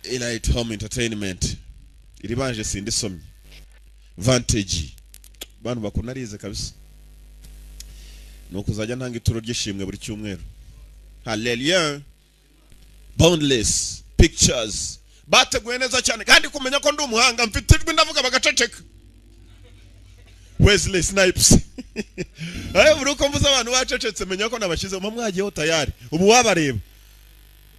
Elite Home Entertainment iribanje sindi somye Vantage bantu bakunarize kabisa nuko uzajya ntanga ituro ry'ishimwe buri cyumweru. Hallelujah. Boundless Pictures bateguye neza cyane kandi kumenya ko ndi umuhanga mfite ijwi ndavuga bagaceceka. Wesley Snipes ayo buruko mvuze abantu bacecetse menya ko nabashize mu mwagiyeho tayari ubu wabareba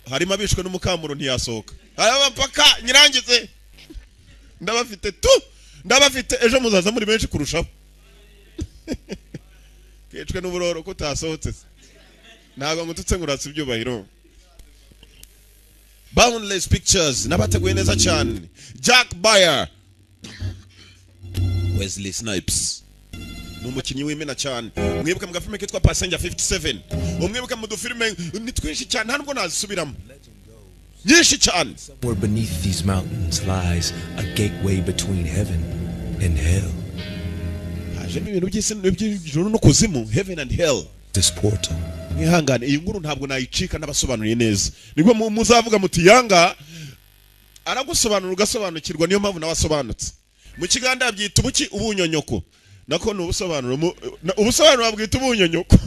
harimo abishwe n'umukamuro ntiyasohoka aya mpaka nyirangize ndabafite ejo muzaza muri benshi kurushaho kecwe n'uburoro ko tasohotse ntago ngututse nguratse ibyubahiro. Boundless Pictures nabateguye neza cyane. Jack Bayer Wesley Snipes n'umukinnyi w'imena cyane mwibuka mu gafilme kitwa Passenger 57 umwibuka mu dufilme ni twinshi cyane ntabwo nazisubiramo nyinshi cyane. Somewhere beneath these mountains lies a gateway between heaven and hell. Haje ibintu by'isi n'ijuru no kuzimu, heaven and hell. This portal. Mwihangane iyi nkuru ntabwo nayicika n'abasobanuriye neza. Nibwo muzavuga muti yanga aragusobanura ugasobanukirwa niyo mpamvu nabasobanutse. Mu kiganda yabyita ubuki ubunyonyoko. Nako n'ubusobanuro ubusobanuro babwita ubunyonyoko.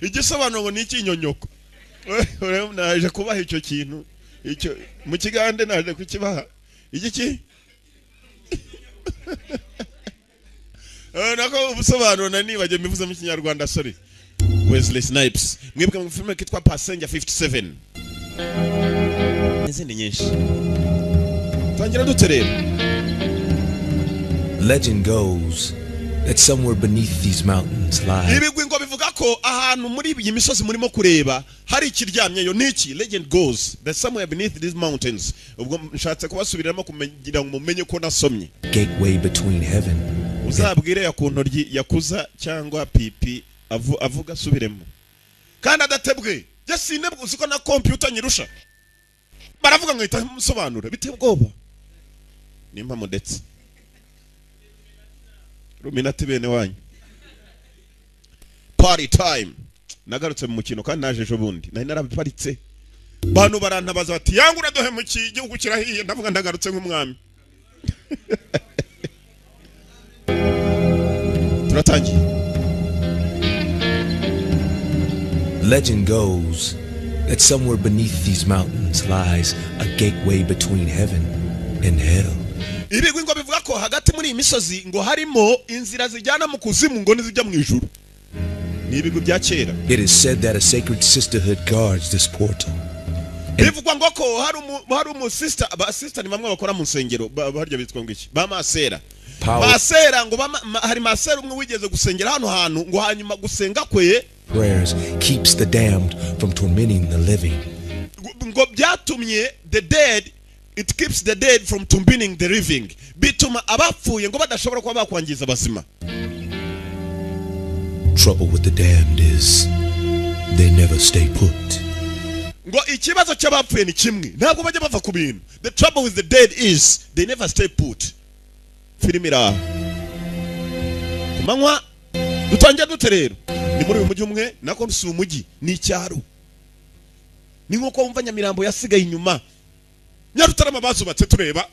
Igisobanuro ngo ni ikinyonyoko. Naje kubaha icyo kintu icyo mu kigande naje kukibaha igiki nako ubusobanuro nani baje mivuze mu kinyarwanda sorry. Wesley Snipes mwibuka mu filme kitwa Passenger 57 n'izindi nyinshi tangira duterera. Legend goes that somewhere beneath these mountains lies. Ibigwi ngo bivuga ko ahantu muri iyi misozi murimo kureba hari ikiryamyeyo niki. Legend goes that somewhere beneath these mountains ubwo nshatse kubasubiramo kugira ngo mumenye ko nasomye. Gateway between heaven. Uzabwire yakuntoryi yakuza cyangwa pipi avuga subiremo kandi adatebwe yasinebwe uziko na computer nyirusha baravuga ngo itamusobanura bitebwoba nimpa modetse ruminati bene wanyu. Party time nagarutse mu mukino kandi naje ejo bundi nari narabiparitse bantu barantabaza bati yanga uradohe mu gihugu kirahiye ndavuga ndagarutse nk'umwami. Turatangiye. Legend goes that somewhere beneath these mountains lies a gateway between heaven and hell. Ibigwi ngo bivuga ko hagati muri imisozi ngo harimo inzira zijyana mu kuzimu ngo nizijya mu ijuru. Ni ibigwi bya kera. It is said that a sacred sisterhood guards this portal. Bivugwa ngo ko hari umu sister ni bamwe bakora mu nsengero barya bitwa ngo iki ba masera. Masera ngo hari masera umwe wigeze gusengera hano hantu ngo hanyuma gusenga kwe prayers keeps the damned from tormenting the living. Ngo byatumye it keeps the dead from tormenting the living. Bituma abapfuye ngo badashobora kuba bakwangiza abazima. Trouble with the damned is they never stay put. Ngo ikibazo cy'abapfuye ni kimwe ntabwo bajya bava ku bintu. The trouble with the dead is they never stay put. Filimira kumanywa dutangira duterero ni muri uyu mujyi umwe nako si umujyi ni icyaro ni nko wumva Nyamirambo yasigaye inyuma Nyarutarama bazubatse tureba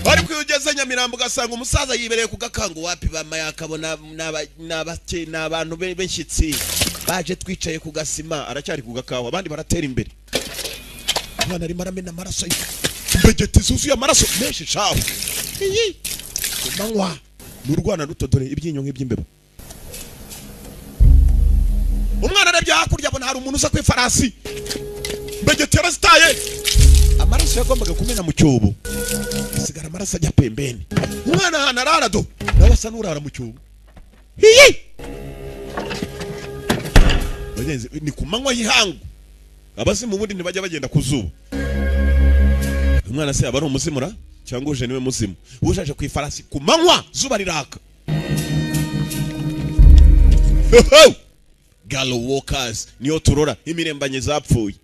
bari kwiyugeza Nyamirambo gasanga umusaza yibereye ku gakango wapi bama yakabona n'abantu benshyitsi baje twicaye ku gasima aracyari ku gakawa abandi baratera imbere mwana ari maramena amaraso mbegeti zuzuye amaraso menshi caho kumanywa n'urwana rutodore ibyinyo nk'iby'imbeba. Umwana arebye hakurya abona hari umuntu uza ku ifarasi mbegeti yarasitaye amaraso yagombaga kumena mu cyobo asigara amaraso ajya pembeni. Umwana hana ararado nawe asa n'urara mu cyobo ni kumanywa yihangu abasi mu bundi ntibajya bagenda ku zuba. Umwana se aba ari umuzimura cyangwa uje niwe muzimu ujaje ku ifarasi kumanywa zuba riraka. Gallo walkers niyo turora imirembanye zapfuye.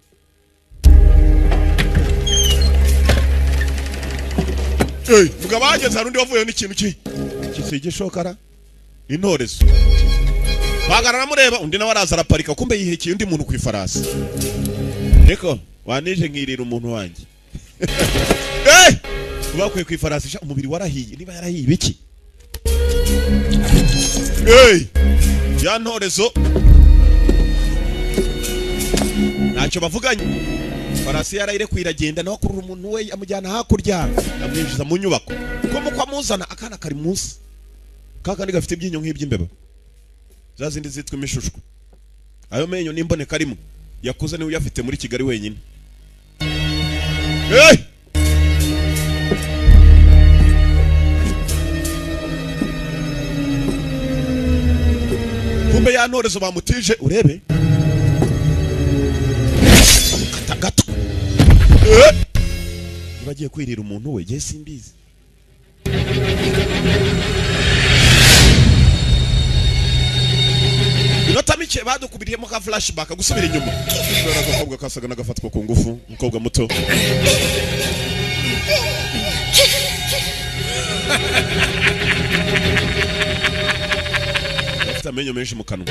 Vuga bageze harundi wavuye n'ikintu kisige shokara intorezo bagarara mureba undi nawe araza araparika kumbe yihekeye undi muntu ku ifarasi. Niko wanije nkirira umuntu wanjye. Ubakwiye kwifarasisha umubiri warahiye niba yarahiye biki? Ya ntorezo ntacyo bavuganye. Farasi yarayire kwiragenda naho kurura umuntu we amujyana hakurya amwinjiza mu nyubako. Ko mukwa muzana akana kari munsi. Kakandi gafite ibyinyo nk'iby'imbeba. Zazindi zitwa imishushwe. Ayo menyo nimbone karimo. Yakuze ni uyafite muri Kigali wenyine. Kumbe ya ntorezo bamutije urebe. Katagato. Bagiye kwirira umuntu we, je simbizi. Inota mike badukubiriyemo ka flashback gusubira inyuma. Agakobwa kasaga nagafatwa ku ngufu, umukobwa muto. Afite amenyo menshi mu kanwa.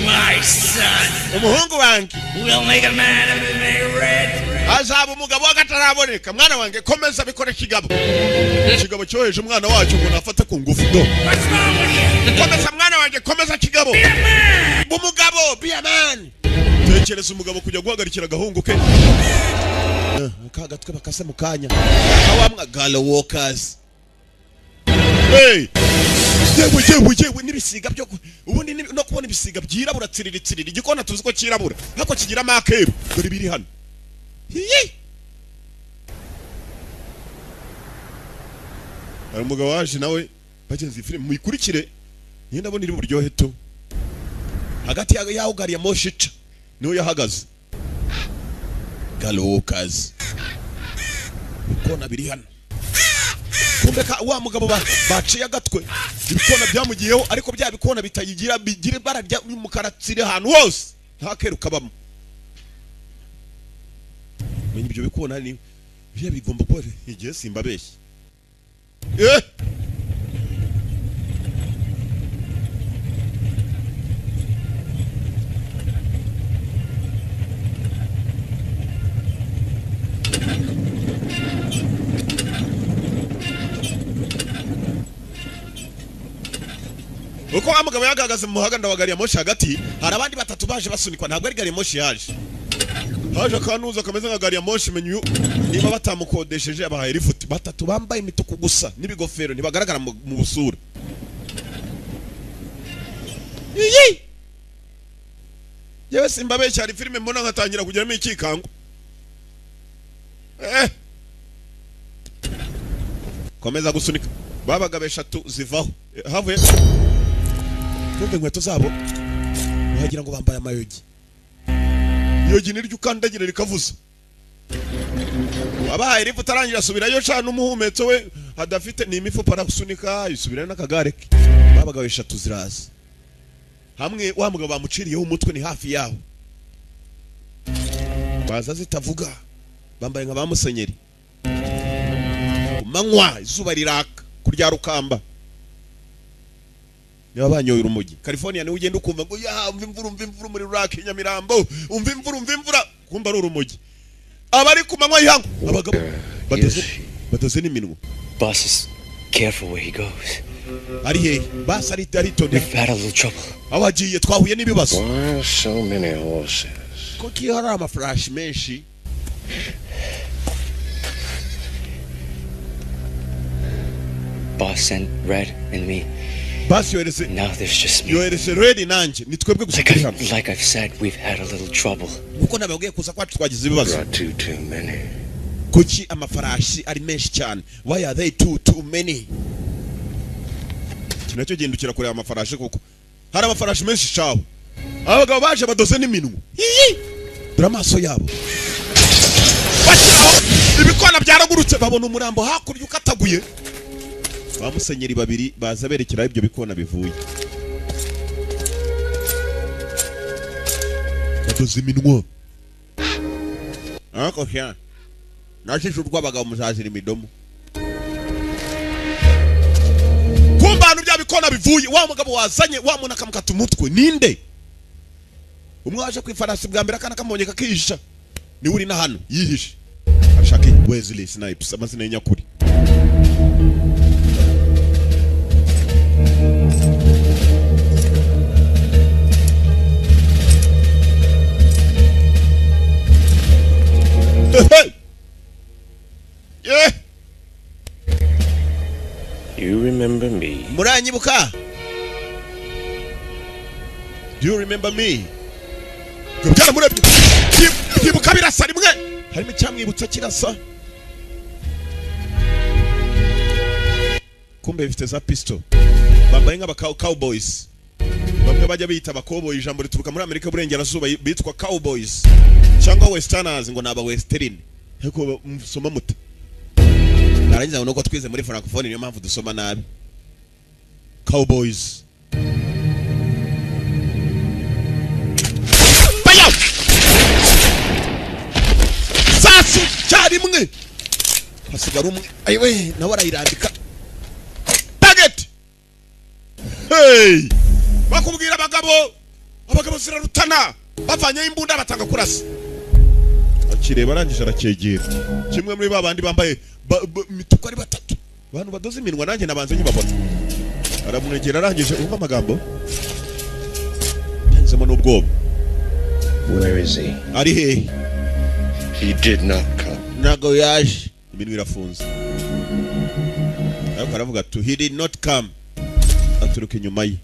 My son, Umuhungu wanjye will make a man of me red. azaba umugabo w'agataraboneka. Mwana wanjye komeza bikore kigabo. Kigabo cyoheje umwana wacu ngo nafate ku ngufu do. What's wrong with you? Komeza mwana wanjye komeza kigabo. Be a man. Umugabo be a man. Tekereza umugabo kujya guhagarikira gahungu ke. Kagatwe bakase mu kanya. Kawamwa gala walkers. Yewe nibisiga byo ubundi no kubona ibisiga byirabura tsiriri igikona tuzi ko kirabura hako kigira makeru dore biri hano. Ari umugabo waje nawe bagenzi film muyikurikire nyenda bo niri buryohe to hagati yaho gari ya moshica niho yahagaze galokazi kona biri hano. Kumbeka wa mugabo baciye agatwe ibikona byamugiyeho ariko bya bikona bitayigira bigire bararya umukara tsire ahantu hose ntakeruka bamo. Menye ibyo bikona ni bya bigomba pore igihe simbabeshye. Uko amugabo yagagaze mu muhaganda wa gari ya moshi hagati hari abandi batatu baje basunikwa ntabwo ari gari ya moshi yaje. Haje kanuza kameze nka gari ya moshi menyu niba batamukodesheje abahaye rifuti batatu bambaye imituku gusa n'ibigofero ntibagaragara mu busura. Yewe simbabe cyari filime mbona nkatangira kugeramo ikikango. Komeza gusunika babagabe eshatu zivaho havuye kumbe inkweto zabo wagira ngo bambaye amayogi. Yogi niryo ukandagira rikavuza. Abahaye rifu tarangira asubirayo cyane umuhumetso we hadafite ni imifu para gusunika yisubira n'akagare ke. Babagabe eshatu ziraza. Hamwe wa mugabo bamuciriyeho umutwe ni hafi yaho. Baza zitavuga bambaye nka bamusenyeri. Manywa izuba riraka kurya rukamba. Niba banyoye urumogi. California ni ugenda ukumva ngo ya umva imvura muri Iraq Nyamirambo. Umva imvura kumba ari urumogi. Abari ku manywa yihangu abagabo bataze n'iminwa. Boss is careful where he goes. Ari he bas ari tonde. We've had a little trouble. Awagiye twahuye n'ibibazo. Why so many horses? Ko kihara amaflash menshi. Boss sent Red and me. Bas yohereze Now there's just me. yohereze Red nanjye ni twebwe gusa turi hano. Like I've said, we've had a little trouble. Kuko nababwiye kuza kwacu twagize ibibazo. Got too many. Kuki amafarashi ari menshi cyane. Why are they too many? Kinacyo gendukira kure amafarashi kuko hari amafarashi menshi cawo. Abagabo baje badoze n'iminwa. Dura amaso yabo. Bakiraho ibikona byaragurutse babona umurambo hakurya ukataguye. Bamusenyeri babiri baza berekera ibyo bikona bivuye. Badoze iminwa. Ako sha. Nashishu rw'abagabo muzazira imidomo. Kumba bya bikona bivuye wa mugabo wazanye wa muntu akamukata umutwe ninde? umwe waje kwifarasi bwa mbere akana kamubonye kakisha ni uri na hano yihishe ashaka Wesley Snipes amazina y'inyakuri yeah. You remember me? Muranyibuka? Do you remember me? Kubyara murebye. Kibuka birasa rimwe. Harimo cyamwibutsa kirasa. Kumbe bifite za pistol. Bambaye cowboys. Bamwe bajya bita abakoboyi ijambo rituruka muri Amerika burengerazuba bitwa cowboys. Cyangwa westerners ngo naba western. Heko musoma muta. Narangiza ngo nuko twize muri francophone niyo mpamvu dusoma nabi. Cowboys. Bayo! Sasu cyari mwe. Hasigara umwe. Ayiwe nawe arayirandika. Target. Hey! Bakubwira abagabo zirarutana. Bavanye imbunda batanga kurasa. Akireba arangije aracyegera. Kimwe muri babandi bambaye mituko ari batatu. Abantu badoze iminwa nanjye nabanze nyibabona. Aramunegera arangije umva amagambo. Tanzemo n'ubwoba. Where is he? Ari he? He did not come. Nago yaje. Iminwa irafunze. Ariko aravuga ati he did not come. Aturuka inyuma ye.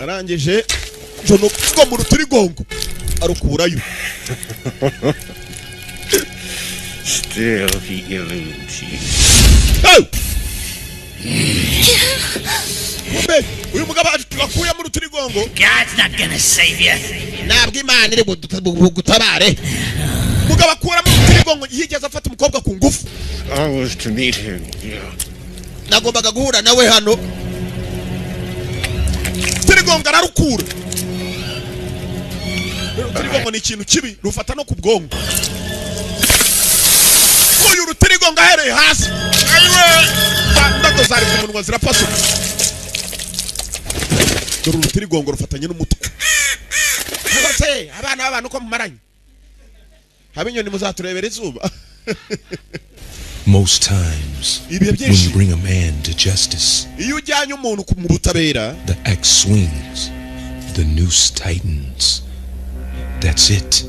Arangije jono ko mu rutirigongo. Arukurayo. Still he eludes you. Hey! Uyu mugabo akuye mu rutirigongo. God's not gonna save you. Nabwo Imana iri gutabare. Mugabo akura mu rutirigongo yigeze afata umukobwa ku ngufu. I was to meet him. Nagombaga guhura nawe hano. Rutirigongo ararukura. Rutirigongo ni ikintu kibi rufata no ku bwongo. Uyu rutirigongo ahereye hasi. Ayiwe! Ndago zari ku munwa zirapasuka. Dore urutirigongo rufatanye n'umutwe. Hose abana b'abantu ko mumaranye. Habinyoni muzaturebera izuba. Most times, when you bring a man to justice, iyo ujyanye umuntu mu butabera, the axe swings, the noose tightens. That's it.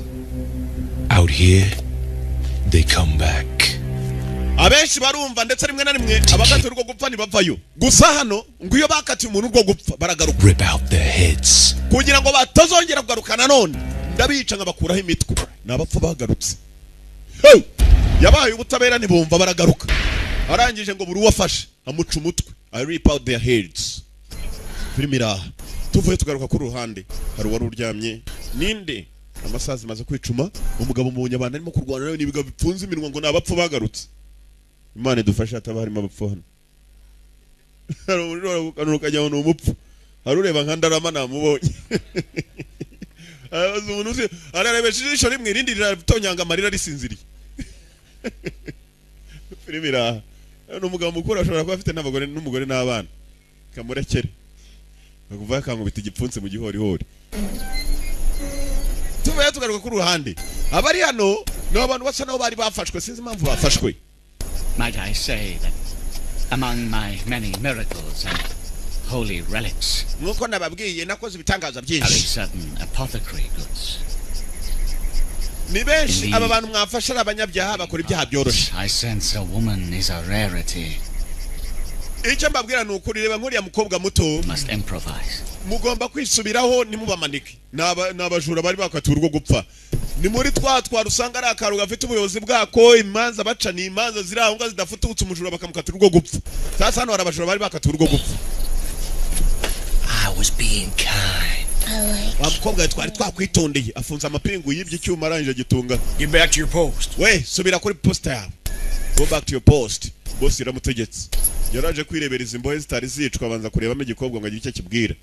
Out here, they come back. Abenshi barumva ndetse rimwe na rimwe abakati urwo gupfa ntibavayo. Gusa hano ngo iyo bakati umuntu urwo gupfa baragaruka. Rip out their heads. Kugira ngo batazongera kugarukana none. Ndabica nkabakuraho imitwe. Nabapfa bagarutse. Hey! Yabaye ubutabera ntibumva baragaruka. Arangije ngo buri wafashe amuca umutwe. I rip out their heads. Filmira. Tuvuye tugaruka ku ruhande. Hari wari uryamye. Ninde? Amasazi maze kwicuma. Umugabo mu Bunyabanda arimo kurwana nawe nibiga bipfunze iminwa ngo nabapfa bagarutse. Imana idufasha atabarimo abapfu hano. Hari umuriro ukajya mu umupfu. Hari ureba nka Ndarama namubonye. Umuntu uzi ararebesha ijisho rimwe irindi riratonyanga amarira risinziriye. Filmira. Umugabo mukuru ashobora kuba afite n'abagore n'umugore n'abana. Kamurekere. Bakuvuga kankubita igipfunse mu gihorihori. Tuvuye tugaruka ku ruhande. Abari hano n'abantu basa naho bari bafashwe sinzi impamvu bafashwe. Might I say that among my many miracles and holy relics, Nuko nababwiye nakoze ibitangaza are byinshi. certain apothecary goods. Ni benshi aba bantu mwafasha abanyabyaha bakora ibyaha byoroshye. I sense a woman is a rarity. Icyo mbabwira ni ukuri reba nkuriya mukobwa muto. Must improvise. Mugomba kwisubiraho nimubamanike. Nabajura bari bakatiwe urwo gupfa. Ni muri twatwara usanga ari akaru gafite ubuyobozi bwako imanza baca ni imanza ziri aho ngo zidafututse umujura bakamukatira urwo gupfa. Sasa hano abajura bari bakatiwe urwo gupfa. I was being kind. Wa mukobwa twari twakwitondeye afunze amapingu yibye icyuma arangije gitunga. Get back to your post. We subira kuri posta yawe. Go back to your post. Boss iramutegetse. Yaraje kwirebereza imbohe zitari zicwa abanza kurebamo igikobwa ngo agire icyo kibwira.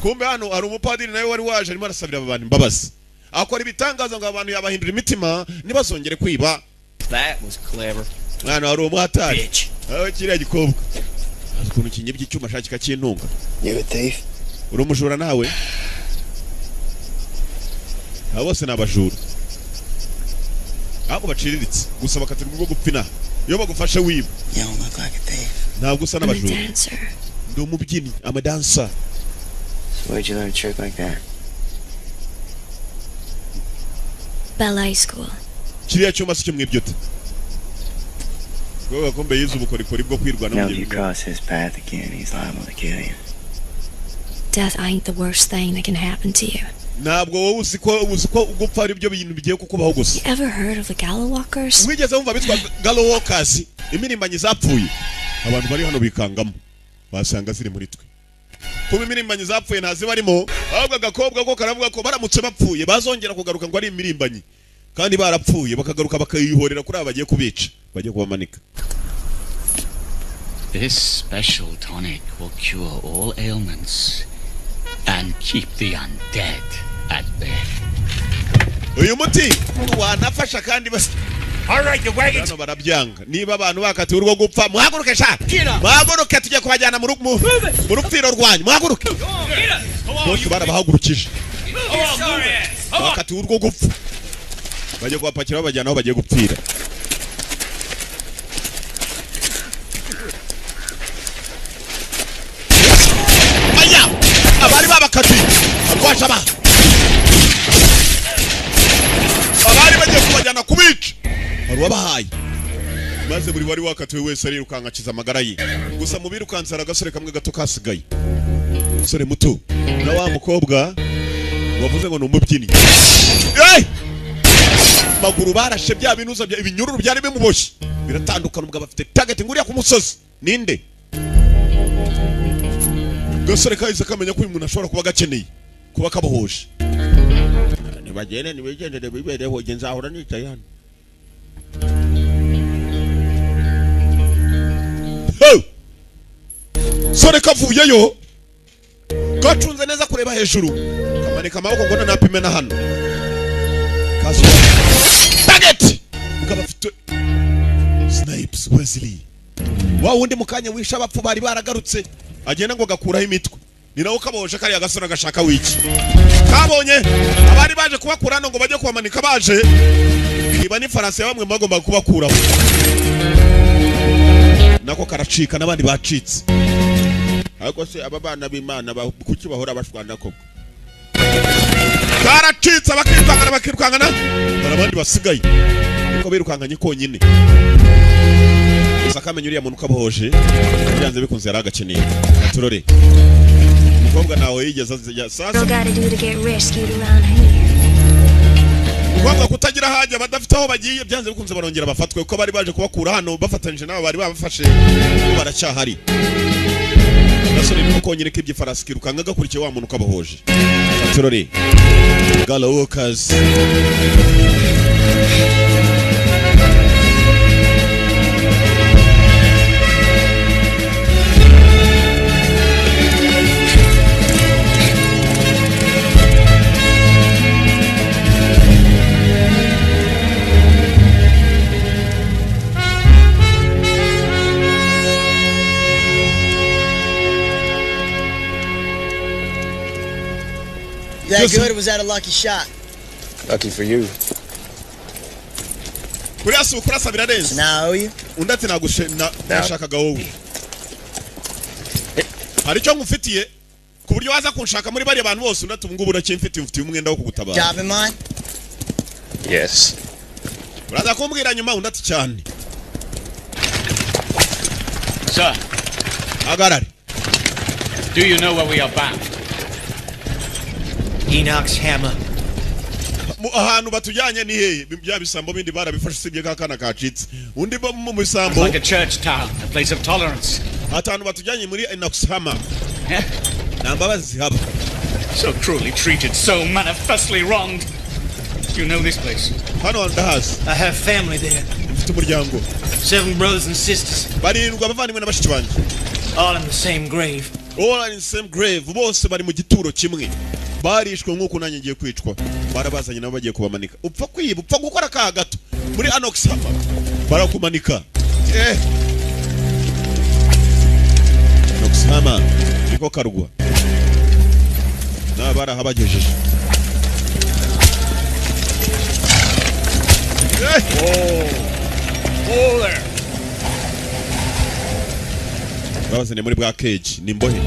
Kumbe hano hari umupadiri nawe wari waje arimo arasabira abantu imbabazi. Akora ibitangaza ngo abantu yabahindura imitima nibazongere kwiba. That was clever. Mwana wari umuhatari. Bitch. Aho kiriya gikobwa. Ukuntu kinyibye icyuma shaka kintunga. You a thief? Uri umujura nawe? abo bose nabajura abo baciriritse gusa bakatirwa bwo gupfina iyo bagufashe wiba You don't look like a thief. ntabwo usa I'm a n'abajura dancer. ndi umubyinnyi I'm a dancer. So where'd you learn a trick like that? Ballet school. kiriya cyuma si cyo mwibyute bwo gakombe yize ubukorikori bwo kwirwana Now mu if you gihugu cross his path again, he's liable to kill you. Death ain't the worst thing that can happen to you. ntabwo wowe uzi ko gupfa ari byo bintu bigiye kukubaho gusa You ever heard of the Gala Walkers? wigeze wumva bitwa Galo Walkers imirimbanyi zapfuye abantu bari hano bikangamo basanga ziri muri twe kuba imirimbanyi zapfuye ntazi barimo ahubwo agakobwa ko karavuga ko baramutse bapfuye bazongera kugaruka ngo ari imirimbanyi kandi barapfuye bakagaruka bakayihorera kuri aba bagiye kubica bagiye kubamanika. This special tonic will cure all ailments and keep the undead at bay. uyu muti wanafasha kandi bas All right, the wagons. hano barabyanga niba abantu bakatiwe urwo gupfa muhaguruke sha muhaguruke tujye kubajyana mu rupfiro rwanyu muhaguruke bose barabahagurukije bakatiwe urwo gupfa bajye kubapakira babajyana aho bagiye gupfira. aya abari babakatiye arwasha ba abari bagiye kubajyana kubica wabahaye maze buri wari wakatiwe wese arirukanka akiza amagara ye gusa mu birukansa agasore kamwe gato kasigaye umusore muto na wa mukobwa wavuze ngo ni umubyinnyi maguru barashe bya binuza bya ibinyururu byari bimuboshye biratandukana ubwo bafite target nguriya ku musozi ninde gasore kahise kamenya ko uyu muntu ashobora kuba gakeneye kuba kabohoje nibagene nibigendere bibereho genzahora nicaye hano sore kavuyeyo gacunze neza kureba hejuru kamanika amaboko ngo napime na hano kaso target ukaba afite snipes Wesley wa wundi mukanya wisha abapfu bari baragarutse agenda ngo gakuraho imitwe ni nawo kabohoje kari agasora gashaka wiki kabonye abari baje kubakura hano ngo bajye kubamanika baje kiba ni Faransa ya bamwe bagomba kubakuraho nako karacika nabandi bacitse ariko se aba bana b'Imana kuki bahora bashwana koko karacitse bakirukangana barabandi basigaye niko birukanganye konyine sakamenya uriya muntu kabohoje byanze bikunze yari agakeneye turore umukobwa nawe yigeze sasa kwanga kutagira haje badafite aho bagiye byanze bikunze barongera bafatwe uko bari baje kubakura hano bafatanyije nabo bari babafashe baracyahari gasore niko konyine k'iby'ifarasi kirukanga gakurikiye wa muntu kabohoje turore Gala Walkers That good or was that a lucky shot? Lucky for you. kuriasu kurasa birarenze Now you? undati nashakaga wowe hari cyo ngufitiye ku buryo waza kunshaka muri bari abantu bose undati ubungubu uracyimfitiye ufitiye umwenda wo kugutabara Job in mind? Yes. uraza kumbwira nyuma undati cyane Sir, agarare do you know where we are bound? Enoch's hammer. ahantu batujyanye ni hehe bya bisambo bindi barabifashe sibye kakana kacitse undi mu It's bisambo like a church town, a place of tolerance. ahantu batujyanye muri Enoch's hammer Yeah? nambabazi haba So cruelly treated, so manifestly wronged. You know this place? hano ndahazi I have family there. mfite umuryango 7 brothers and sisters, barindwa abavandimwe n'abashiki banjye all in the same grave. all are in the same grave bose bari mu gituro kimwe barishwe nk'uko nanjye ngiye kwicwa barabazanye nabo bagiye kubamanika upfa kwiba upfa gukora ka gato muri Enoch's hammer barakumanika Enoch's hammer niko karugwa n'abarahabagejeje Oh there. Babazane muri bwa cage nimbohe.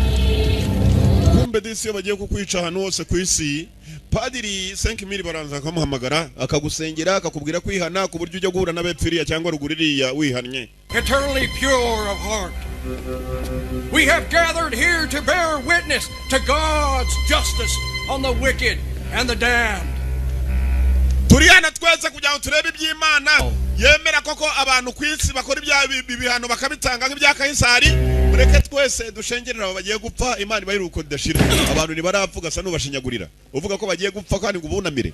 Kumbe disi bagiye kukwica ahantu hose ku isi. Padiri 5000 baranza kamuhamagara akagusengera akakubwira kwihana ku buryo ujya guhura n'abepfiriya cyangwa ruguririya wihannye. Eternally pure of heart. We have gathered here to bear witness to God's justice on the wicked and the damned. Turiyana twese kugira ngo turebe iby'Imana yemera koko abantu ku isi bakora ibihano bakabitanga nk'ibya Kaisari. Mureke twese dushengerera abo bagiye gupfa Imana ibayiruko dashira. Abantu ni baravuga sa n'ubashinyagurira. Uvuga ko bagiye gupfa kandi ngo ubunamire.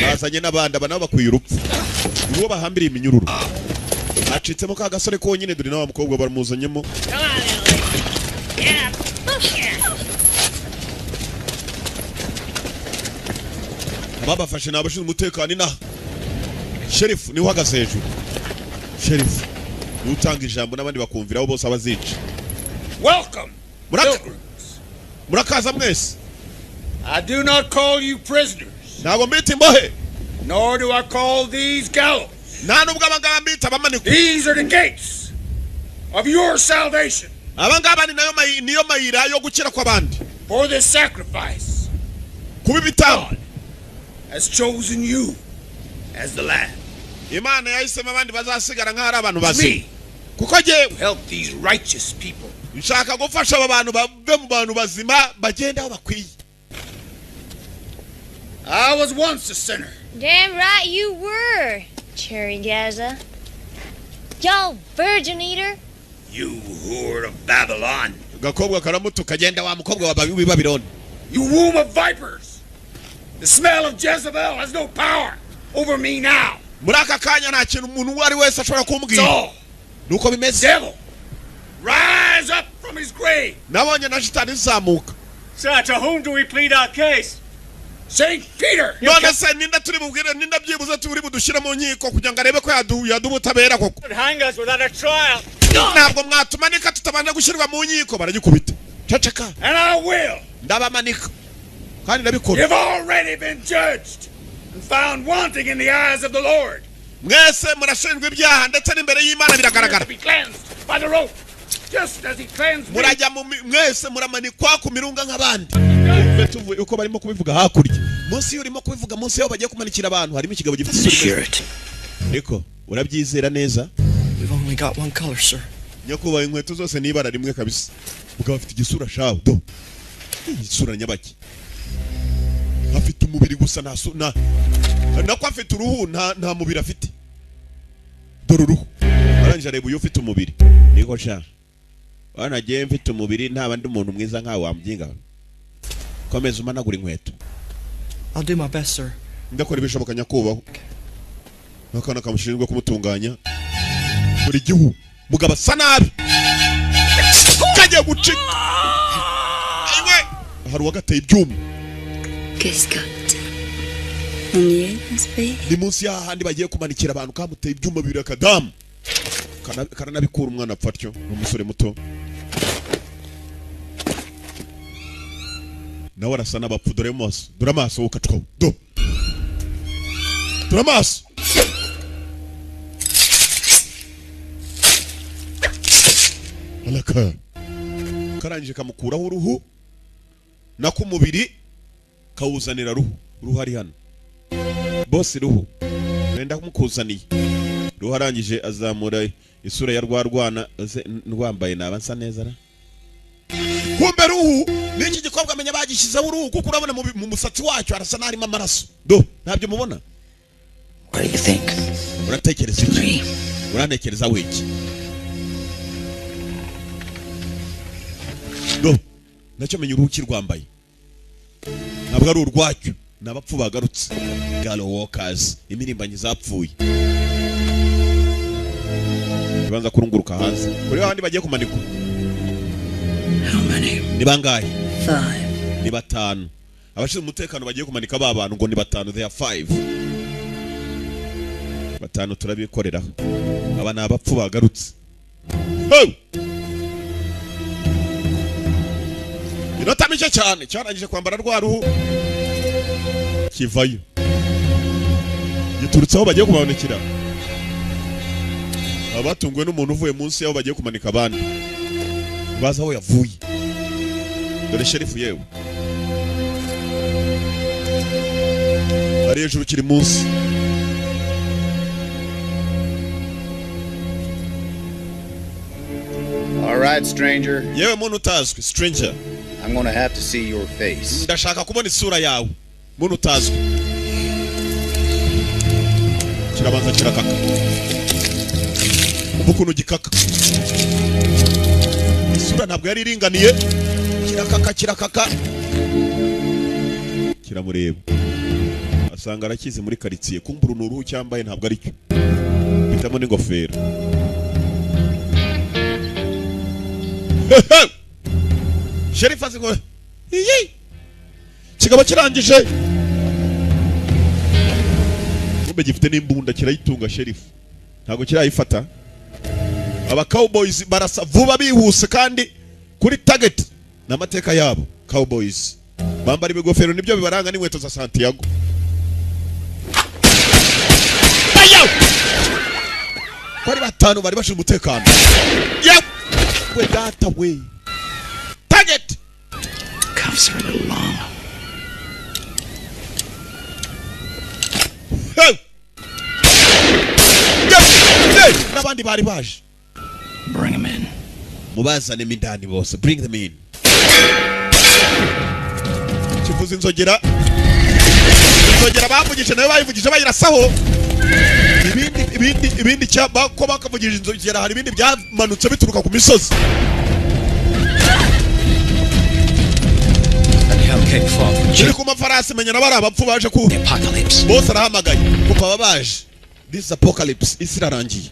Bazanye n'abandi abana bakwiye urupfu. Nibo bahambiriye iminyururu. Acitsemo ka gasore konyine duri nawa mukobwa baramuzanyemo. Babafashe n'abashinzwe umutekano ina. Sheriff ni uhagaze hejuru. Sheriff utanga ijambo n'abandi bakumvira abo bose abazica. Welcome, pilgrims. Murakaza mwese. I do not call you prisoners. Ntago mbita imbohe. Nor do I call these gallows. Nta nubwo abangaba mbita abamanikwa. These are the gates of your salvation. Abangaba niyo mayira yo gukira kw'abandi. For this sacrifice, kuba ibitambo has chosen you as the lamb. Imana yahisemo abandi bazasigara nk'ari abantu bazima. Kuko je help these righteous people. Nshaka gufasha aba bantu bave mu bantu bazima bagenda aho bakwiye. I was once a sinner. Damn right you were, Cherry Gaza. Y'all virgin eater. You whore of Babylon. Gakobwa karamutu kagenda wa mukobwa wa Babylon. You womb of vipers. The smell of Jezebel has no power over me now. Muraka kanya nta kintu umuntu wari wese ashobora kumbwira. Nuko bimeze. Devil, rise up from his grave. Nabonye na shitani zamuka. Sir, to whom do we plead our case? Saint Peter. None se ninda turi bubwire ninda byibuze turi budushira mu nkiko kugira ngo arebe ko yadubutabera koko. Hang us without a trial. Ntabwo mwatumanika tutabanje gushyirwa mu nkiko baragikubita. Ceceka. And I will. Ndabamanika. Kandi ndabikora. You've already been judged and found wanting in the eyes of the Lord. Mwese murashinjwa ibyaha ndetse n'imbere y'Imana biragaragara. Be cleansed by the rope, just as he cleansed me. Murajya mwese muramanikwa ku mirunga nk'abandi. Tuvuye uko barimo kubivuga hakurya. Munsi urimo kubivuga munsi yaho bagiye kumanikira abantu harimo ikigabo gifite isura. Ariko urabyizera neza? We've only got one color, sir. Nyakubaye inkweto zose n'ibara rimwe kabisa. Bugaba afite igisura shaho do. Isura nyabaki. Afite umubiri gusa nako afite uruhu nta mubiri afite. Dore uruhu. Aranje areba uyu ufite umubiri. Niko sha. Wana je mfite umubiri nta bandi umuntu mwiza nkawe wambyinga. Komeza umanagura inkweto. I'll do my best, sir. Ndakora ibishoboka nyakubaho. Nakana kamushinzwe kumutunganya. Buri gihu mugaba sanabi. Kajya gucika. Aiwe. Hari wagateye ibyuma. Qu'est-ce que on y est, n'est-ce pas? Ni munsi y'ahandi bagiye kumanikira abantu kamuteye ibyuma bibiri akadamu. Karanabikura umwana apfatyo n'umusore muto. Nawe arasa n'abapfu dore amaso ukatwa do. Dore amaso. Alaka. Karangije kamukuraho uruhu nako umubiri kawuzanira ruhu hari hano. Boss ruhu nenda kumukuzaniye. Ruhu arangije azamura isura ya rwarwana rwambaye nabansa neza ra. Kumbe ruhu niki gikobwa amenya bagishizeho uruhu kuko urabona mu musatsi wacyo arasa narimo amaraso. Do ntabyo mubona? What do you think? Uratekereza iki? Uranekereza wiki? Do nacyo menya uruhu kirwambaye. Ntabwo ari urwacyo nabapfu bagarutse. Gallow Walkers imirimbanyi zapfuye. Ibanza kurunguruka hanze. Kuri abandi bagiye kumanikwa. How many? Ni bangahe? 5. Ni batanu. Abashinzwe umutekano bagiye kumanika ba bantu ngo ni batanu, they are 5. Batanu turabikorera. Aba nabapfu bagarutse. Ho! Inota mike cyane cyarangije kwambara rwa ruhu kivayo. giturutse aho bagiye kumanikira. Abatunguwe n'umuntu uvuye munsi yaho bagiye kumanika abandi. Baza aho yavuye. Dore sherifu yewe. Ari hejuru kiri munsi. All right, stranger. Yewe muntu utazwi, stranger. I'm gonna have to see your face. Ndashaka kubona isura yawe. Muntu utazwi. Kirabanza kirakaka. Ukuntu gikaka. Isura ntabwo yari iringaniye. Kirakaka. Kiramureba. Asanga arakize muri karitsiye. Kumbura uruhu cyambaye ntabwo ari cyo. Bitamo n'ingofero. Sheriff azingo. Iyi. Kigabo kirangije. Umbe gifite n'imbunda kirayitunga sheriff. Ntabwo kirayifata. Aba cowboys barasa vuba bihuse kandi kuri target n'amateka yabo. Cowboys bambara ibigofero nibyo bibaranga n'inkweto za Santiago. Ayo! Bari batanu bari bashinzwe umutekano. Yep. We data we. Target. Cuffs are a little long. Hey! Hey! Nabandi bari baje. Bring him in. Mubazane mindani bose. Bring them in. Kivuza inzogera. Inzogera bavugije nayo bayivugije bayirasaho. Ibindi cyaba ko bakavugije inzogera hari ibindi byamanutse bituruka ku misozi. Kiri ku mafarasi menya nabari abapfu baje ku apocalypse. Bose arahamagaye kuko babaje. This apocalypse isi irarangiye.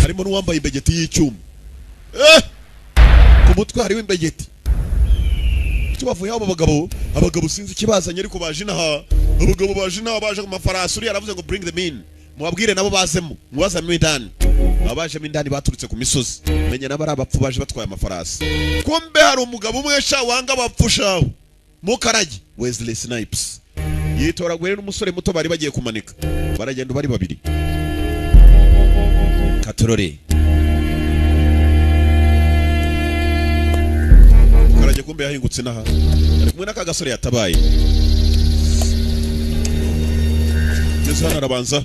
Harimo n'uwambaye imbegeti y'icyuma. Ku mutwe hari w'imbegeti. Tubavuye abo abagabo sinzi ikibazanye ariko baje naha. Abagabo baje naha baje ku mafarasi uri yaravuze ngo bring them in. Mubabwire nabo bazemo. Mubazame indani. Abaje mindani baturutse ku misozi. Menya nabari abapfu baje batwaye amafarasi. Kumbe hari umugabo umwe sha wanga abapfushaho. Mukarage Wesley Snipes. Yitoragwere n'umusore muto bari bagiye kumanika. Baragenda bari babiri. Katorore. Mukarage kumbe yahingutse naha. Ari kumwe n'aka gasore yatabaye. Yesu hano arabanza.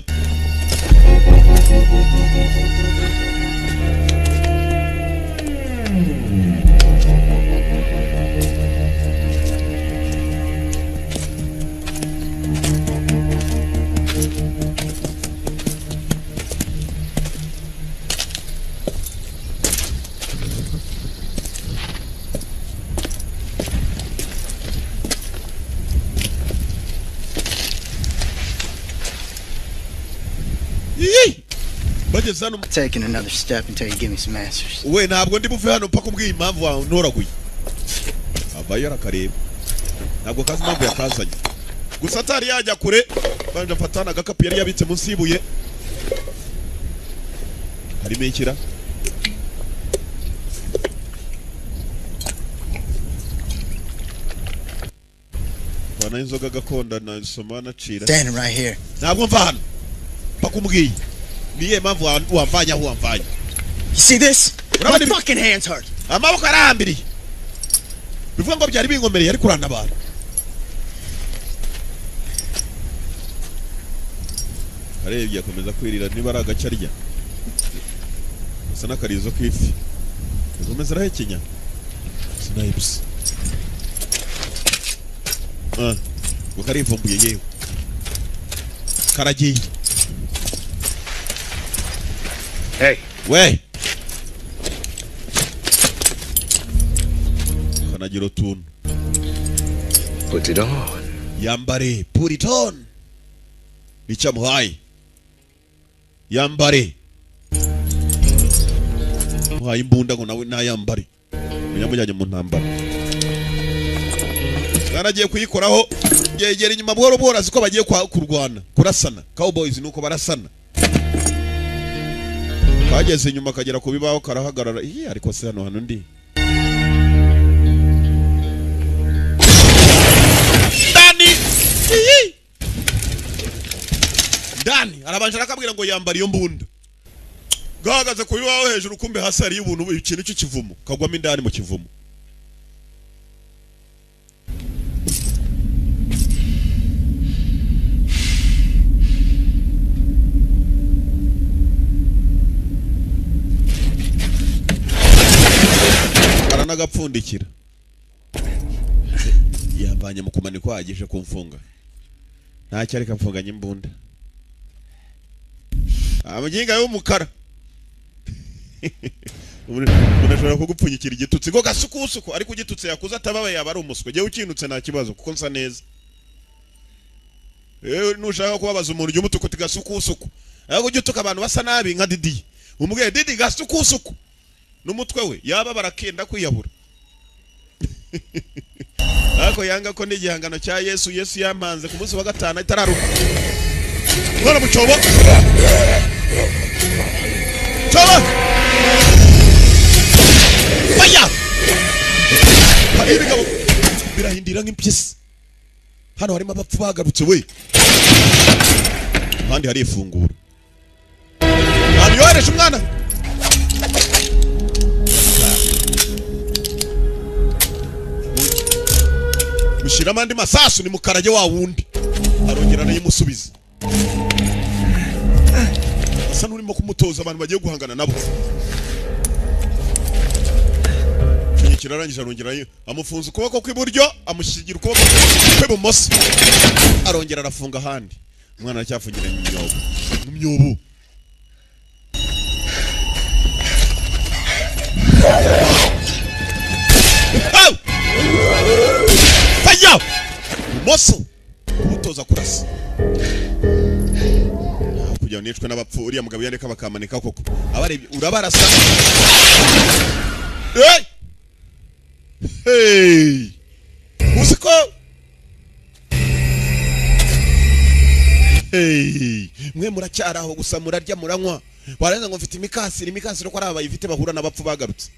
Taking another step until you give me some answers. We ntabwo ndi buve hano paka umbwiye impamvu wawe ntoraguye. Abayo arakareba. Ntabwo kazi impamvu yakazanye. Gusa atari yajya kure banje afatana agakapi yari yabitse munsi yibuye. Harimo ikira. Bana inzoga gakonda na somana cira. Standing right here. Ntabwo mva hano. Paka umbwiye. Niye mpamvu wamvanya aho wamvanya. You see this? My fucking hands hurt. Amaboko arambiri. Bivuga ngo byari bingomereye ari kurana abantu. Arebye akomeza kwirira niba ari agacarya. Asa n'akarizo k'ifi. Ukomeza arahekenya. Snipes. Ukarivumbuye yewe. Karagiye. Hey. We. Kanagira utuntu. Put it on. Yambare. Put it on. Bicamuhaye. Yambare. Muhaye imbunda ngo nawe nayambare. Munyamujyanye mu ntambara. Baragiye kuyikoraho. Yegera inyuma buhoro buhoro aziko bagiye kurwana. Kurasana. Cowboys nuko barasana. Kageze inyuma kagera ku bibaho karahagarara. Ariko se hano ndi. Dani. ngamanje arakabwira ngo yambara iyo mbunda gahagaze kuri wawe hejuru kumbe hasi hari ubuntu ikintu cy'ikivumo kagwamo indani mu kivumo aranagapfundikira yambanye mu kumanikwa agishe kumfunga ntacyo ariko mfunganye imbunda amaginga y'umukara unashobora kugupfunyikira igitutsi ngo gasukusuko ariko ugitutse yakuza atababaye yaba ari umuswe je ukinutse nta kibazo kuko nsa neza nushaka kubabaza umuntu ujye umutuko tigasukusuko ariko ugituka abantu basa nabi nka Didi umubwiye Didi gasukusuko n'umutwe we yaba barakenda kwiyahura ariko yanga ko n'igihangano cya Yesu yampanze ku munsi wa gatanu itararuka mwana mucobo choba faya haribigabo birahindira nk'impyisi hano harimo abapfu bagarutse we kandi hari ifunguro kandi yohereje umwana mushira amandi masasu ni mukarage wa wundi arongera nayimusubiza asa n'urimo kumutoza abantu bagiye guhangana nabo kirarangije arongera amufunza ukuboko kw'iburyo amushigira ukuboko kw'ibumoso arongera arafunga handi umwana aracyafungira mu myobo faya moso umutoza kurasa kugira nicwe n'abapfu uriya mugabo yandeka bakamanika koko abarebye urabarasa hey musiko hey mwe muracyaraho gusa murarya muranywa warenza ngo mfite imikasire ko ari abayifite bahura n'abapfu bagarutse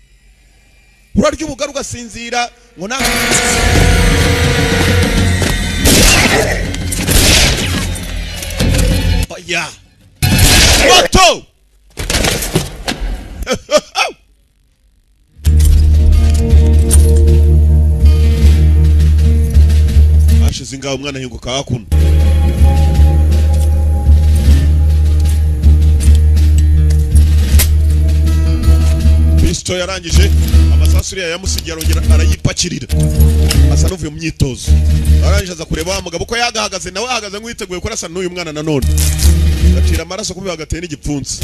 urarya ubugaru ugasinzira ngo na oya moto ashize ngaho umwana hinguka hakuno Kristo yarangije amasasu ya yamusigiye arongera arayipakirira asa n'uvuye mu myitozo arangije aza kureba wa mugabo ko yagahagaze nawe ahagaze nk'witeguye kurasa n'uyu mwana nanone atira amaraso kubi bagateye n'igipfunsi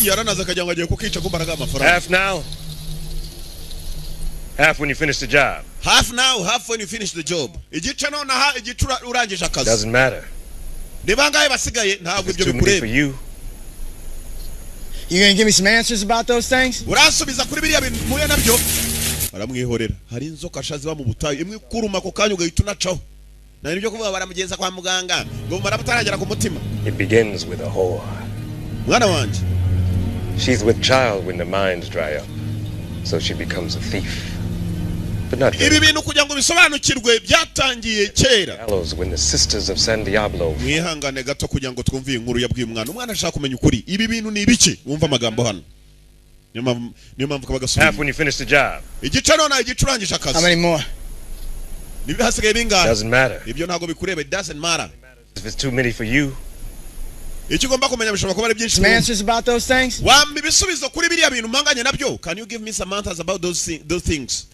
yaranaza akajya ngo agiye kukica kumbaraga amafaranga half now, half when you finish the job. Half now, half when you finish the job. Igice nonaha igicura urangije akazi. Doesn't matter. Nibangaye basigaye ntabwo ibyo bikureba. You gonna give me some answers about those things? Urasubiza kuri biriya bintu muye nabyo. Baramwihorera. Hari inzoka ashazi ba mu butayu imwe kuruma ko kanyu gahita unacaho. Na nibyo kuvuga baramugenza kwa muganga ngo marabataragera ku mutima. It begins with a whore. Mwana wanje. She's with child when the minds dry up. So she becomes a thief. But not ibi bintu kugira ngo bisobanukirwe byatangiye kera. Gallows when the sisters of San Diablo. Mwihangane gato kugira ngo twumve inkuru yabwiye umwana. Umwana ashaka kumenya ukuri. Ibi bintu ni ibiki? Wumva amagambo hano. Niyo mpamvu kabagasubira. Half when you finish the job. Igice nona igicurangije akazi. How many more? Nibi hasigaye bingahe? Doesn't matter. Ibyo ntago bikureba. It doesn't matter. If it's too many for you. Ikigomba kumenya bishobora kuba ari byinshi. Some answers about those things? Wambi bisubizo kuri biriya bintu manganye nabyo. Can you give me some answers about those things?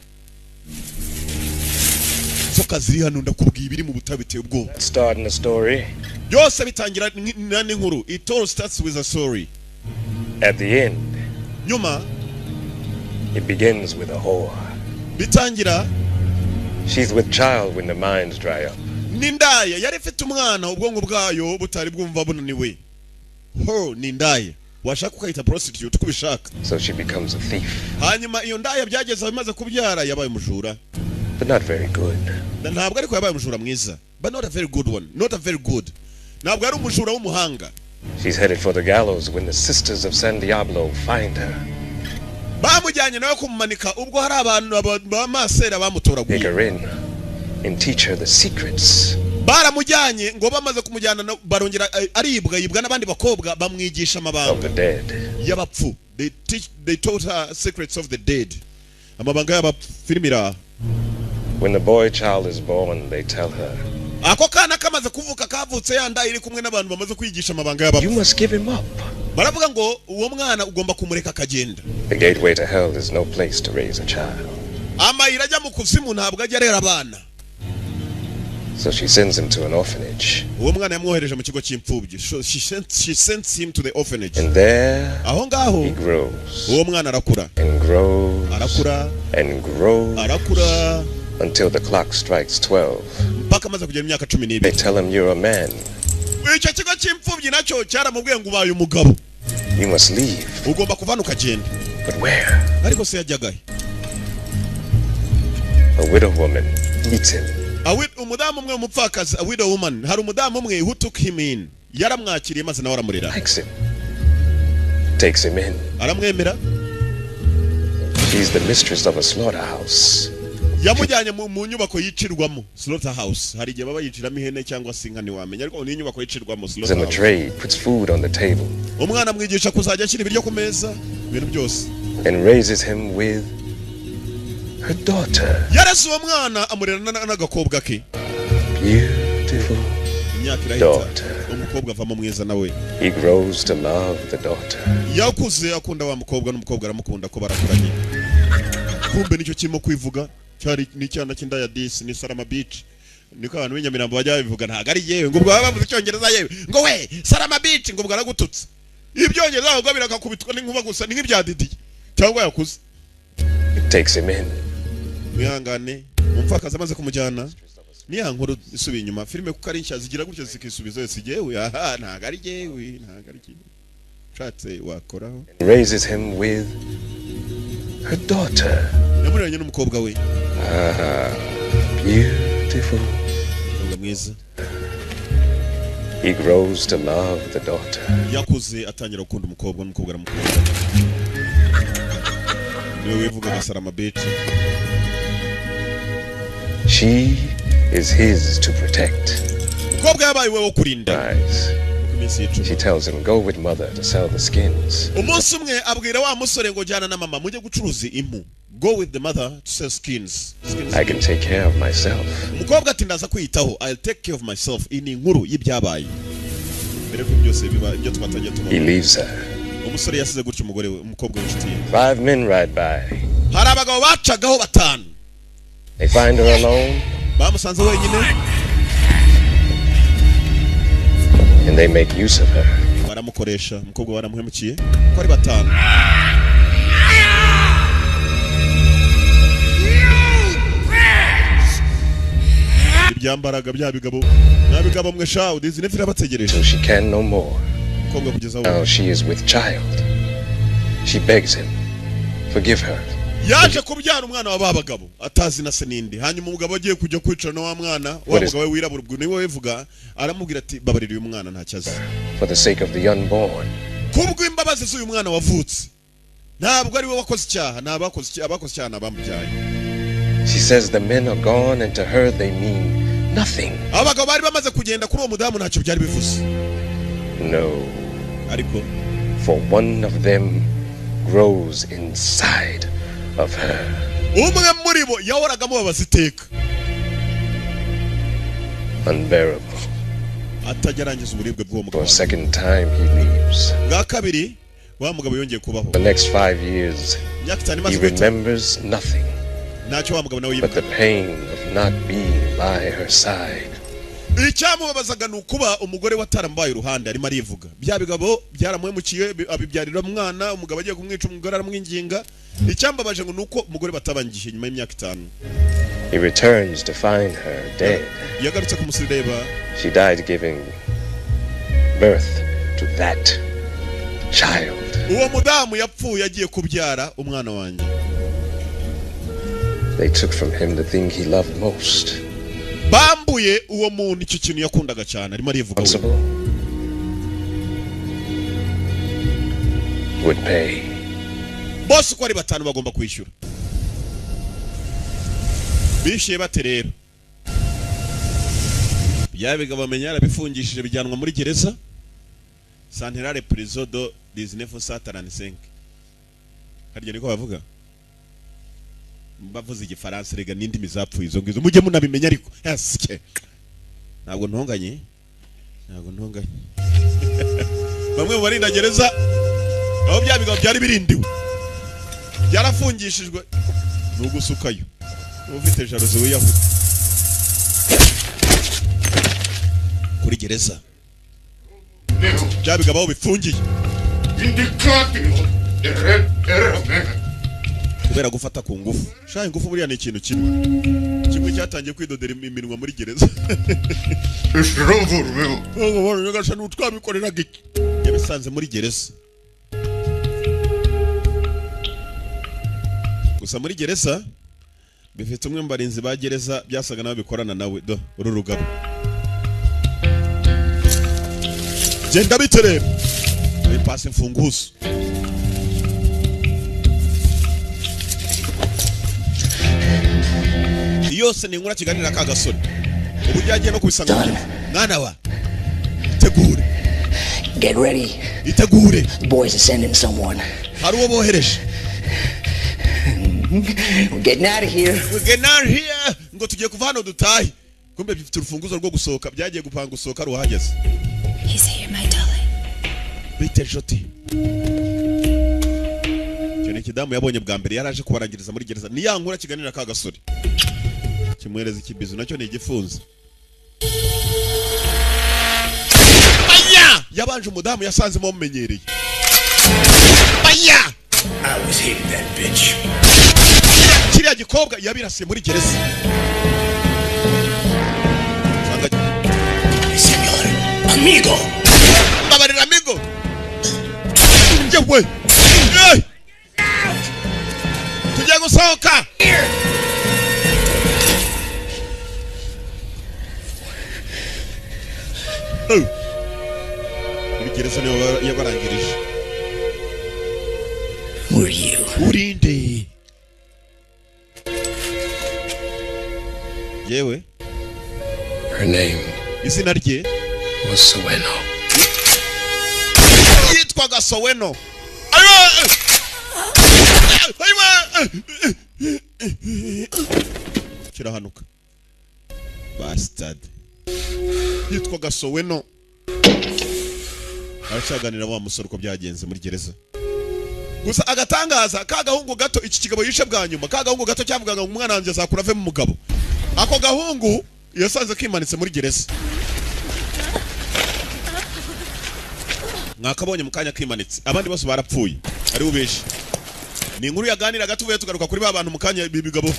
Zoka ziri hano ndakubwiye ibiri mu butabiteye ubwo. Starting a story. Byose bitangira n'inkuru. It all starts with a story. At the end. Nyuma. It begins with a whore. Bitangira. She's with child when the minds dry up. Nindaya yari ifite umwana ubwongo bwayo butari bwumva bunaniwe. Ho nindaya washaka ukayita prostitute kubishaka. So she becomes a thief. Hanyuma iyo ndaya byageze bimaze kubyara yabaye umujura. But not very good. Ntabwo ariko yabaye umujura mwiza. But not a very good one. Not a very good. Ntabwo ari umujura w'umuhanga. She's headed for the gallows when the sisters of San Diablo find her. bajyanye nawe kumumanika ubwo hari abantu bamasera bamutoraguye. Take her in and teach her the secrets. Baramujyanye ngo bamaze kumujyana barongera yibwa n'abandi bakobwa bamwigisha amabanga y'abapfu. They taught her secrets of the dead. Amabanga y'abapfirimira. When the boy child is born, they tell her, ako kana kamaze kuvuka kavutse yanda iri kumwe n'abantu bamaze kwigisha amabanga y'abapfu. You must give him up. Baravuga ngo uwo mwana ugomba kumureka kagenda. The gateway to hell is no place to raise a child. Amayira ajya mu kuzimu ntabwo ajya arera abana. So she sends him to an orphanage. Uwo mwana yamwohereje mu kigo cy'imfubyi. She sends him to the orphanage. And there aho ngaho he grows. Uwo mwana arakura. And grows. Arakura. And grows. Arakura. Until the clock strikes 12. Mpaka amaze kugera imyaka 12. They tell him you're a man. Icyo kigo cy'imfubyi nacyo cyaramubwiye ngo ubaye umugabo. You must leave. Ugomba kuvana ukagenda. But where? Ariko se yajyagaye. A widow woman meets him. Umudamu umwe umupfakazi, a widow woman. Hari umudamu umwe who took him in. Yaramwakiriye maze nawe aramurera. Likes him. Takes him in. Aramwemera. She's the mistress of a slaughterhouse. Yamujyanye mu nyubako yicirwamo slaughterhouse. Hari igihe baba yiciramo ihene cyangwa se inka ntiwamenya ariko ni inyubako yicirwamo slaughterhouse. In the tray, puts food on the table. Umwana amwigisha kuzajya ashyira ibiryo ku meza, ibintu byose. And raises him with her daughter. Yarase uwo mwana amurerana n'agakobwa ke. Beautiful daughter. Umukobwa avamo mwiza nawe. He grows to love the daughter. Yakuze akunda wa mukobwa n'umukobwa aramukunda ko barakuranye. Kumbe nicyo kirimo kwivuga. Cyari n'icyana cy'indaya disi ni Salama Beach. Niko abantu b'inyamirambo bajya bivuga ntago ari yewe ngo ubwo baba bavuze icyongereza yewe ngo we Salama Beach ngo bwaragututse. Ibyongereza ahubwo birakakubitwa n'inkuba gusa ni nk'ibya Didi cyangwa yakuze. It takes him in. Wihangane umupfakazi amaze kumujyana ni ya nkuru isubiye inyuma filime kuko ari nshya zigira gutyo zikisubiza yose jewe aha ntago ari jewe ntago ari kintu chatse wakoraho. Raises him with her daughter. Yamuranye n'umukobwa we. Beautiful. Mwiza. He grows to love the daughter. Yakuze atangira gukunda umukobwa n'umukobwa aramukunda. Niwe wivuga Salama Beach. She is his to protect. Umukobwa yabaye we wo kurinda. She tells him go with mother to sell the skins. Umunsi umwe abwira wa musore ngo jyana na mama mujye gucuruza impu. Go with the mother to sell skins. I can take care of myself. Umukobwa ati ndaza kwitaho. I'll take care of myself. Ini nkuru y'ibyabaye. Mbere ko byose biba ibyo twatangiye tubona. He leaves her. Umusore yasize gutyo umugore we umukobwa w'inshuti ye. 5 men ride by. Hari abagabo bacagaho batanu. They find her alone. Bamusanze wenyine. And they make use of her. Baramukoresha umukobwa baramuhemukiye ko ari batanu. Ibyambaraga bya bigabo nabigabo mwe sha udizi nefira bategereje. So she can no more. Umukobwa kugeza Now she is with child. She begs him, forgive her. Yaje kubyara umwana w'abagabo atazi na se nindi. Hanyuma umugabo agiye kujya kwicana no wa mwana wa mugabo we wirabura ubwo niwe wevuga aramubwira ati babarira uyu mwana nta cyaza. For the sake of the unborn. Kubwo imbabazi z'uyu mwana wavutse. Ntabwo ari we wakoze icyaha nabakoze icyaha nabamubyaye. She says the men are gone and to her they mean nothing. Abagabo bari bamaze kugenda kuri uwo mudamu ntacyo byari bivuze. No. Ariko for one of them grows inside of her. Umwe muri bo yahoragamo babaziteka. Unbearable. Atagerangiza uburibwe bw'uwo mugabo. For a second time he leaves. Bwa kabiri wa mugabo yongeye kubaho. The next 5 years he remembers nothing. Ntacyo wa mugabo nawe but the pain of not being by her side. Icyamubabazaga nukuba umugore watarambaye uruhande arimo arivuga. Bya bigabo byaramuhemukiye abibyarira umwana umugabo agiye kumwica umugore aramwinginga. Icyambabaje ngo nuko umugore batabangiye nyuma y'imyaka 5. He returns to find her dead. Yagarutse kumusireba. She died giving birth to that child. Uwo mudamu yapfuye agiye kubyara umwana wanjye. They took from him the thing he loved most. Bambuye uwo muntu icyo kintu yakundaga cyane arimo arivuga. Would pay. bose uko ari batanu bagomba kwishyura. Bishiye bate rero? Yabiga bamenya yarabifungishije bijyanwa muri gereza Centrale Prison de 1935. Harya niko bavuga? Bavuze igifaransa rega n'indimi zapfuye izo ngizo mujye munabimenya ariko yasike. Ntabwo ntonganye. Bamwe mu barinda gereza aho byabiga byari birindiwe. Byarafungishijwe nugusukayo. Ufite jaruzi wiyahuye. Kuri gereza byabiga baho bifungiye kubera gufata ku ngufu. Sha ingufu buriya ni ikintu kimwe cyatangiye kwidodera iminwa muri gereza. Nyagasha n'utwabikorera giki yabisanze muri gereza. Gusa muri gereza bifite umwe mbarinzi ba gereza byasaga nawe bikorana nawe uru rugabo. Genda biterera bipasa imfunguzo. Yose ni inkuru kiganira ka gasore ubu byagiye no kubisanga mwana wa tegure. Get ready. Itegure. The boys are sending someone. Hari uwo bohereje. We're getting out of here. We're getting out of here. Ngo tugiye kuva hano dutahe. Kumbe bifite urufunguzo rwo gusohoka byagiye gupanga gusohoka ruhageze. He's here, my darling. Bite joti. Cyane kidamu yabonye bwa mbere yaraje kubarangiriza muri gereza. Ni yankura kiganira ka gasore. Kimwereza ikibizo nacyo ni igifunze. Aya! Yabanje umudamu yasanze mu mumenyereye. Aya! I was hating that bitch. Kiriya gikobwa yabirasiye muri gereza. Señor, amigo. Babarira amigo. Yewe. Tujye gusohoka. Muri gereza niyo yabarangirije. Who are you? Urinde. Yewe. Her name izina rye was Soweno. Yitwaga Soweno. Kirahanuka. Bastard. Yitwaga Soweno. Aracaganira wa musoro ko byagenze muri gereza. Gusa agatangaza kagahungu gato iki kigabo yishe bwa nyuma kagahungu gato cyavugaga umwana wanjye azakura ave mu mugabo. Ako gahungu yasanze kimanitse muri gereza. Mwakabonye mukanya kimanitse abandi bose barapfuye ari ubeshi. Ni inkuru yaganira gatuvuye tugaruka kuri ba bantu mukanya bibigabo.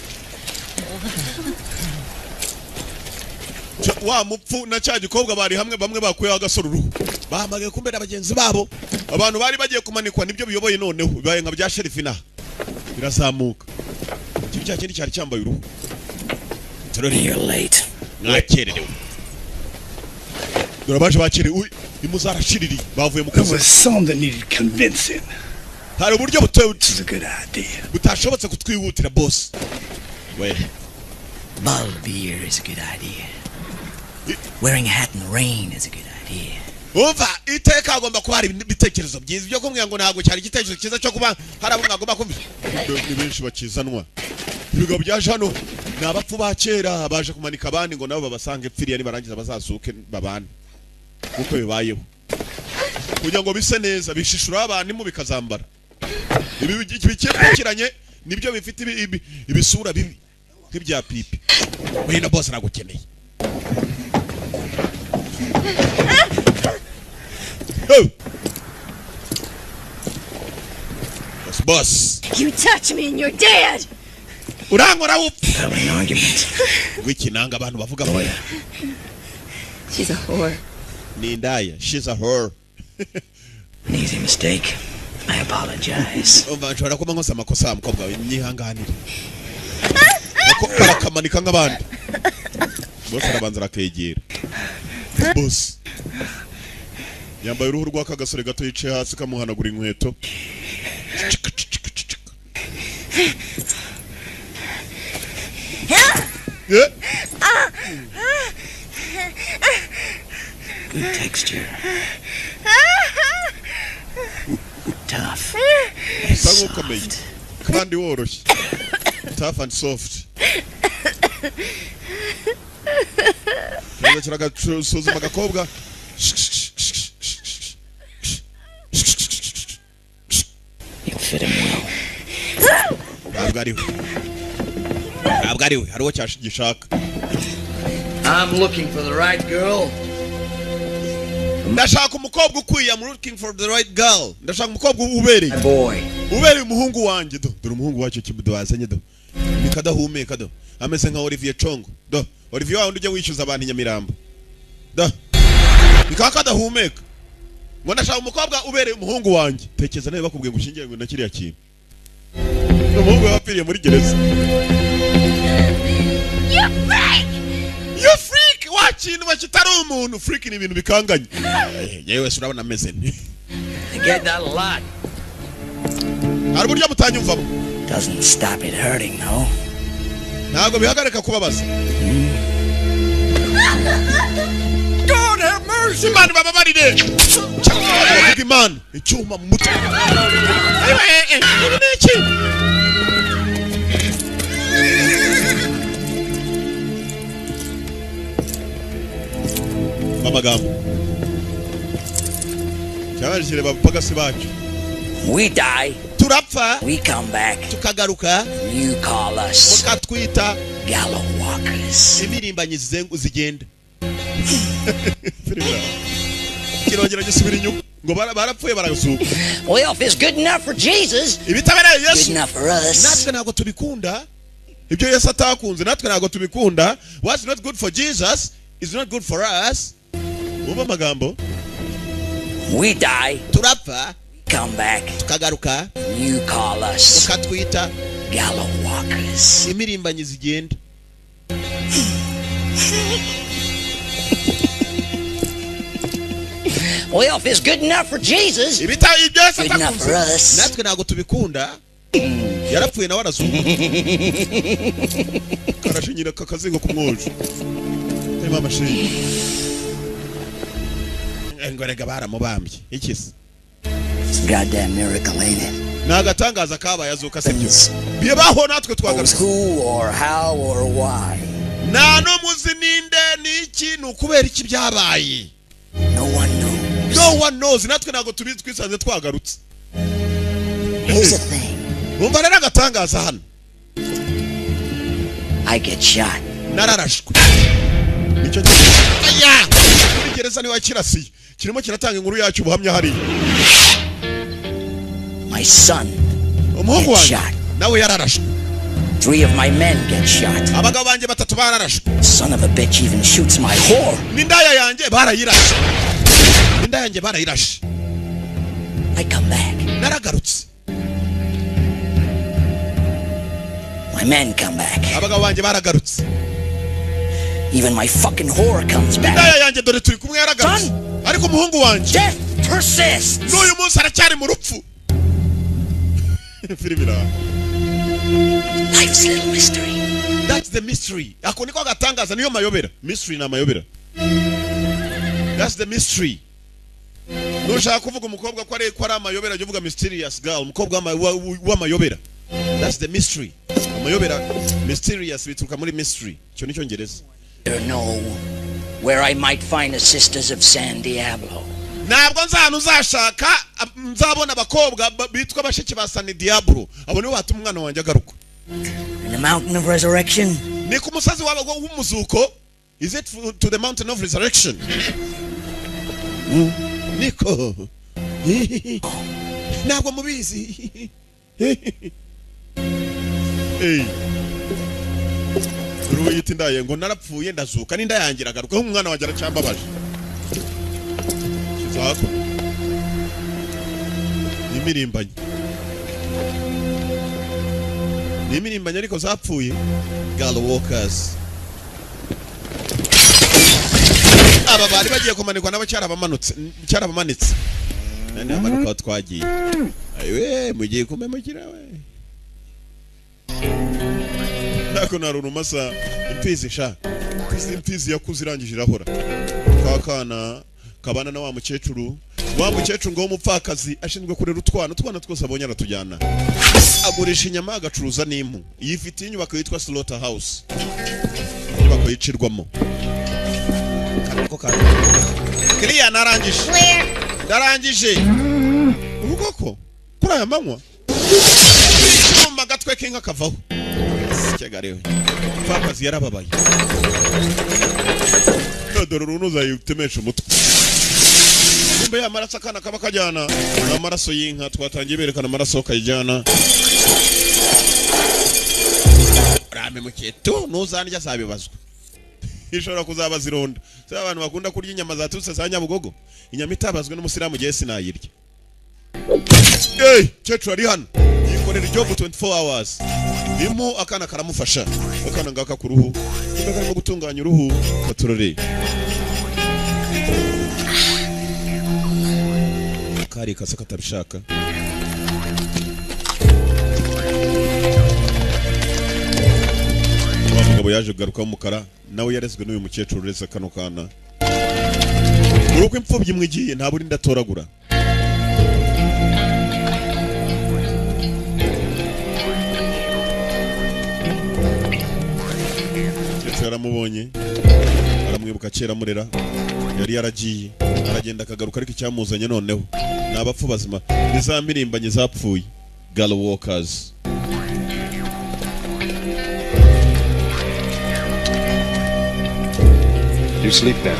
Wa mupfu na cya gikobwa bari hamwe bamwe bakuye agasoruru. Bahamagaye kumbera abagenzi babo. Abantu bari bagiye kumanikwa nibyo biyoboye noneho bibaye nka bya Sherifina. Birazamuka. Ikintu cya kindi cyari cyambaye uruhu. You're late. Mwakererewe. Dore bakerewe imuzarashiriri bavuye mu kazi. There was some that needed convincing. Hari uburyo butewe. This is a good idea. Butashobotse kutwihutira boss. We. Bottle of beer is a good idea. Wearing a hat in the rain is a good idea. Umva iteka agomba kuba hari ibitekerezo byiza byo kumwe ngo ntabwo cyari igitekerezo cyiza cyo kuba hari abo mwagomba kumva. Ni benshi bakizanwa. Ibigabo byaje hano ni abapfu ba kera baje kumanika abandi ngo nabo babasange pfiriya ni barangiza bazazuke babane. Uko bibayeho. Kugira ngo bise neza bishishura abantu mu bikazambara. Ibi bikiranye nibyo bifite ibisura bibi nk'ibya pipi. Wenda boss nagukeneye. Oh. Boss. You touch me and you're dead. Urangora upfu. Having an argument. Wikinanga abantu bavuga boya. She's a whore. Ni ndaya. She's a whore. An easy mistake. I apologize. Umva nshobora kuba nkosa amakosa mukobwa we nyihanganire. Ako barakamanika nk'abandi. Boss arabanza rakegera. Boss. Yambaye uruhu rw'akagasore gato yicaye hasi kamuhanagura inkweto. Yeah. Good texture. Tough. Soft. Kandi woroshye. Tough and soft. Kiraga suzuma gakobwa. You'll fit him well. I'm looking for the right girl. Ndashaka umukobwa ukwiye. I'm looking for the right girl. Ndashaka umukobwa ubereye. Boy. Ubereye umuhungu wanjye do. Dore umuhungu wacu kibudo wazanye do. Nikadahumeka do. Ameze nka Olivier Chongo. Do. Olivier wawe ujye wishyuza abantu Nyamirambo. Do. Nikakadahumeka. Ngo ndashaka umukobwa ubereye umuhungu wanjye. Tekeza nawe bakubwiye gushingiye ngo nakiriya kintu. Umuhungu wapfiriye muri gereza. You freak! You freak! Wakintu bakitari umuntu. Freak ni ibintu bikanganye. Yewe surabona ameze. I get that a lot. Hari buryo mutanyumvamo. Doesn't stop it hurting, no? Ntabwo bihagarika kubabaza. God have mercy! Imana bababarire. Cyangwa Imana icyuma mu mutwe. Niki? Amagambo. Cyabashire bapagasi bacu. We die. Turapfa. We come back. Tukagaruka. You call us. Mukatwita Gallow walkers. Imirimbanyi zigenda. Kirongera gisubira inyuma ngo barapfuye barazuka. Well, if it's good enough for Jesus, ibitabereye Yesu, good enough for us. Natwe ntabwo tubikunda. Ibyo Yesu atakunze natwe ntabwo tubikunda. What's not good for Jesus is not good for us. Umva magambo. We die. Turapfa. Come back. Tukagaruka. You call us. Mukatwita Gallow walkers. Imirimbanyi zigenda. Well, if it's good enough for Jesus, good enough for us. Natwe ntabwo tubikunda. Yarapfuye nawe arazuka. Karashinyira kakazingo kumwoje. Ema amashini. Ngorega baramubambye. Ikisi. It's a goddamn miracle, ain't it? Nagatangaza kabaye azuka se byose. Bibaho natwe twagaruka. Who or how or why? Na no muzi ninde niki nukubera iki byabaye. No one knows. No one knows. Natwe ntabwo tubizi twisanze twagarutse. Here's the thing. Umva rero agatangaza hano. I get shot. Nararashwe. Nicyo cyo. Aya! Muri gereza ni wa kirasi. Kirimo kiratanga inkuru yacu buhamya hari. My son. Umuhungu wanjye nawe yararashwe. 3 of my men get shot. Abagabo banje batatu bararashwe. Son of a bitch even shoots my whore. Nindaya yanjye barayirashe. Nindaya yanjye barayirashe. I come back. Naragarutse. My men come back. Abagabo banje baragarutse. Even my fucking whore comes back. Nindaya yanjye dore turi kumwe yaragarutse. Ariko umuhungu wanjye death persists. N'uyu munsi aracyari mu rupfu. Filibira. Life's little mystery. That's the mystery. Ako niko gatangaza niyo mayobera. Mystery na mayobera. That's the mystery. Nushaka kuvuga umukobwa ko ari amayobera jye uvuga mysterious girl. Umukobwa wa mayobera. That's the mystery. Amayobera mysterious bituruka muri mystery. Cyo nicyo ngereza. Don't know where I might find the Sisters of San Diablo. Ntabwo nzana uzashaka nzabona abakobwa bitwa bashiki ba San Diablo. Abo nibo batuma umwana wanjye agaruka. In the mountain of resurrection? Ni ku musazi w'umuzuko. Is it to the mountain of resurrection? Niko. Ntabwo mubizi. Hey. Ruwita indaye ngo narapfuye ndazuka n'inda yangira agaruka umwana wanjye aracyambabaje. Kizako. Imirimbanye. Imirimbanye ariko zapfuye. Gallow walkers. Aba bari bagiye kumanikwa n'abacyara bamanitse. Nani amanuka twagiye. Ayiwe mugiye kumemukira we. nako narurumasa imfizi sha imfizi yakuze irangije irahora kakana kabana na wa mukecuru ngo umupfakazi ashinzwe kurera utwana twose abonye aratujyana agurisha inyama agacuruza n'impu yifitiye inyubako yitwa Slaughter House inyubako yicirwamo ko kiriya narangije ubugoko kuri aya manywa cyuma gatwe kinka kavaho cyagarewe pfakazi yarababaye dore runuza yutemesha umutwe kumbe amaraso akana kaba kajyana amaraso y'inka twatangiye berekana amaraso kayijyana rame muketo nuzandya zabibazwa ishobora kuzabaza ironda se abantu bakunda kurya inyama zaturutse za Nyabugogo inyama itabazwe n'umusiramu giye sinayirya cyecu ari hano yikorera job 24 hours impu akana karamufasha akana ngaka ku ruhu karimo gutunganya uruhu katurore kari kasa katabishaka umugabo yaje kugaruka umukara nawe yarezwe n'uyu mukecuru uretse kano kana uruko impfubyi mwigiye nta buri ndatoragura yaramubonye aramwibuka kera murera yari yaragiye aragenda akagaruka ariko icyamuzanye noneho nabapfu bazima nizamirimbanye zapfuye Gala Walkers You sleep now.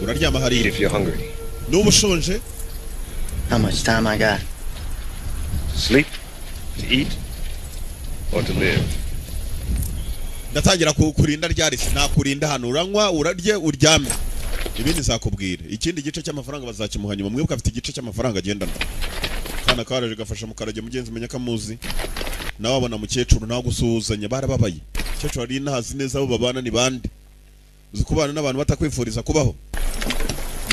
Uraryama hari Eat if you're hungry. Nubu ushonje? How much time I got? Sleep, to eat, or to live. Ndatangira kukurinda ryari nakurinda hano uranywa urarye uryame ibindi nzakubwira ikindi gice cy'amafaranga bazakimuha nyuma mwibuka afite igice cy'amafaranga agendana kana karaje gafasha mukarage mugenzi menya kamuzi nawe abona mukecuru nawe gusuhuzanya barababaye mukecuru ari nahazi neza abo babana ni bande uzi kubana n'abantu batakwifuriza kubaho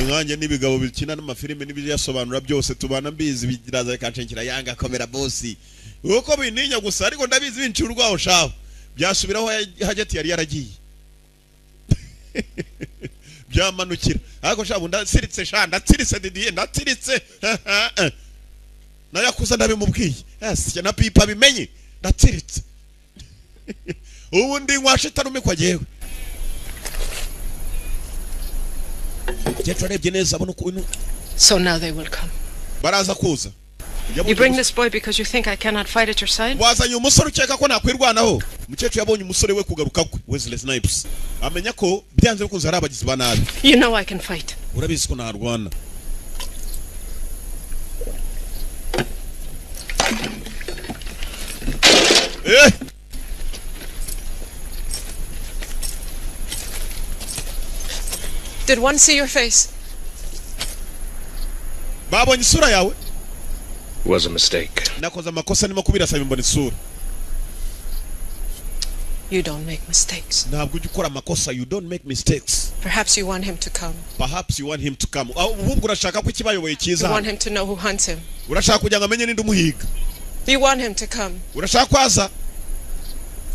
mwanje n'ibigabo bikina n'amafilime n'ibyo yasobanura byose tubana mbizi bigiraza kacenkira yanga komera bossi uko bininya gusa ariko ndabizi bincurwaho shaho byasubiraho hagati yari yaragiye byamanukira ariko shabu ndasiritse ndatsiritse didiye ndatsiritse nayakuza ndabimubwiye yasye na pipa bimenye ndatsiritse ubundi nwashitarume kwa jewe jetwarebye neza abona ukuntu So now they will come. baraza kuza You bring this boy because you think I cannot fight at your side? wazanye umusore ukeka ko nakwirwanaho mukecuru yabonye umusore we kugaruka kwe Wesley Snipes amenya ko byanze bikunze ari abagizi ba nabi You know I can fight. urabizi ko narwana Did one see your face? babonye isura yawe Was a mistake. nakoze amakosa nimo kubirasaba imbona isura You don't make mistakes. ntabwo ujya ukora amakosa you don't make mistakes Perhaps you want him to come. perhaps you want him to come ubwo urashaka ko ikibayoboye You cyiza want him to know who hunts him. urashaka kugira ngo amenye ninde umuhiga You want him to come. urashaka kwaza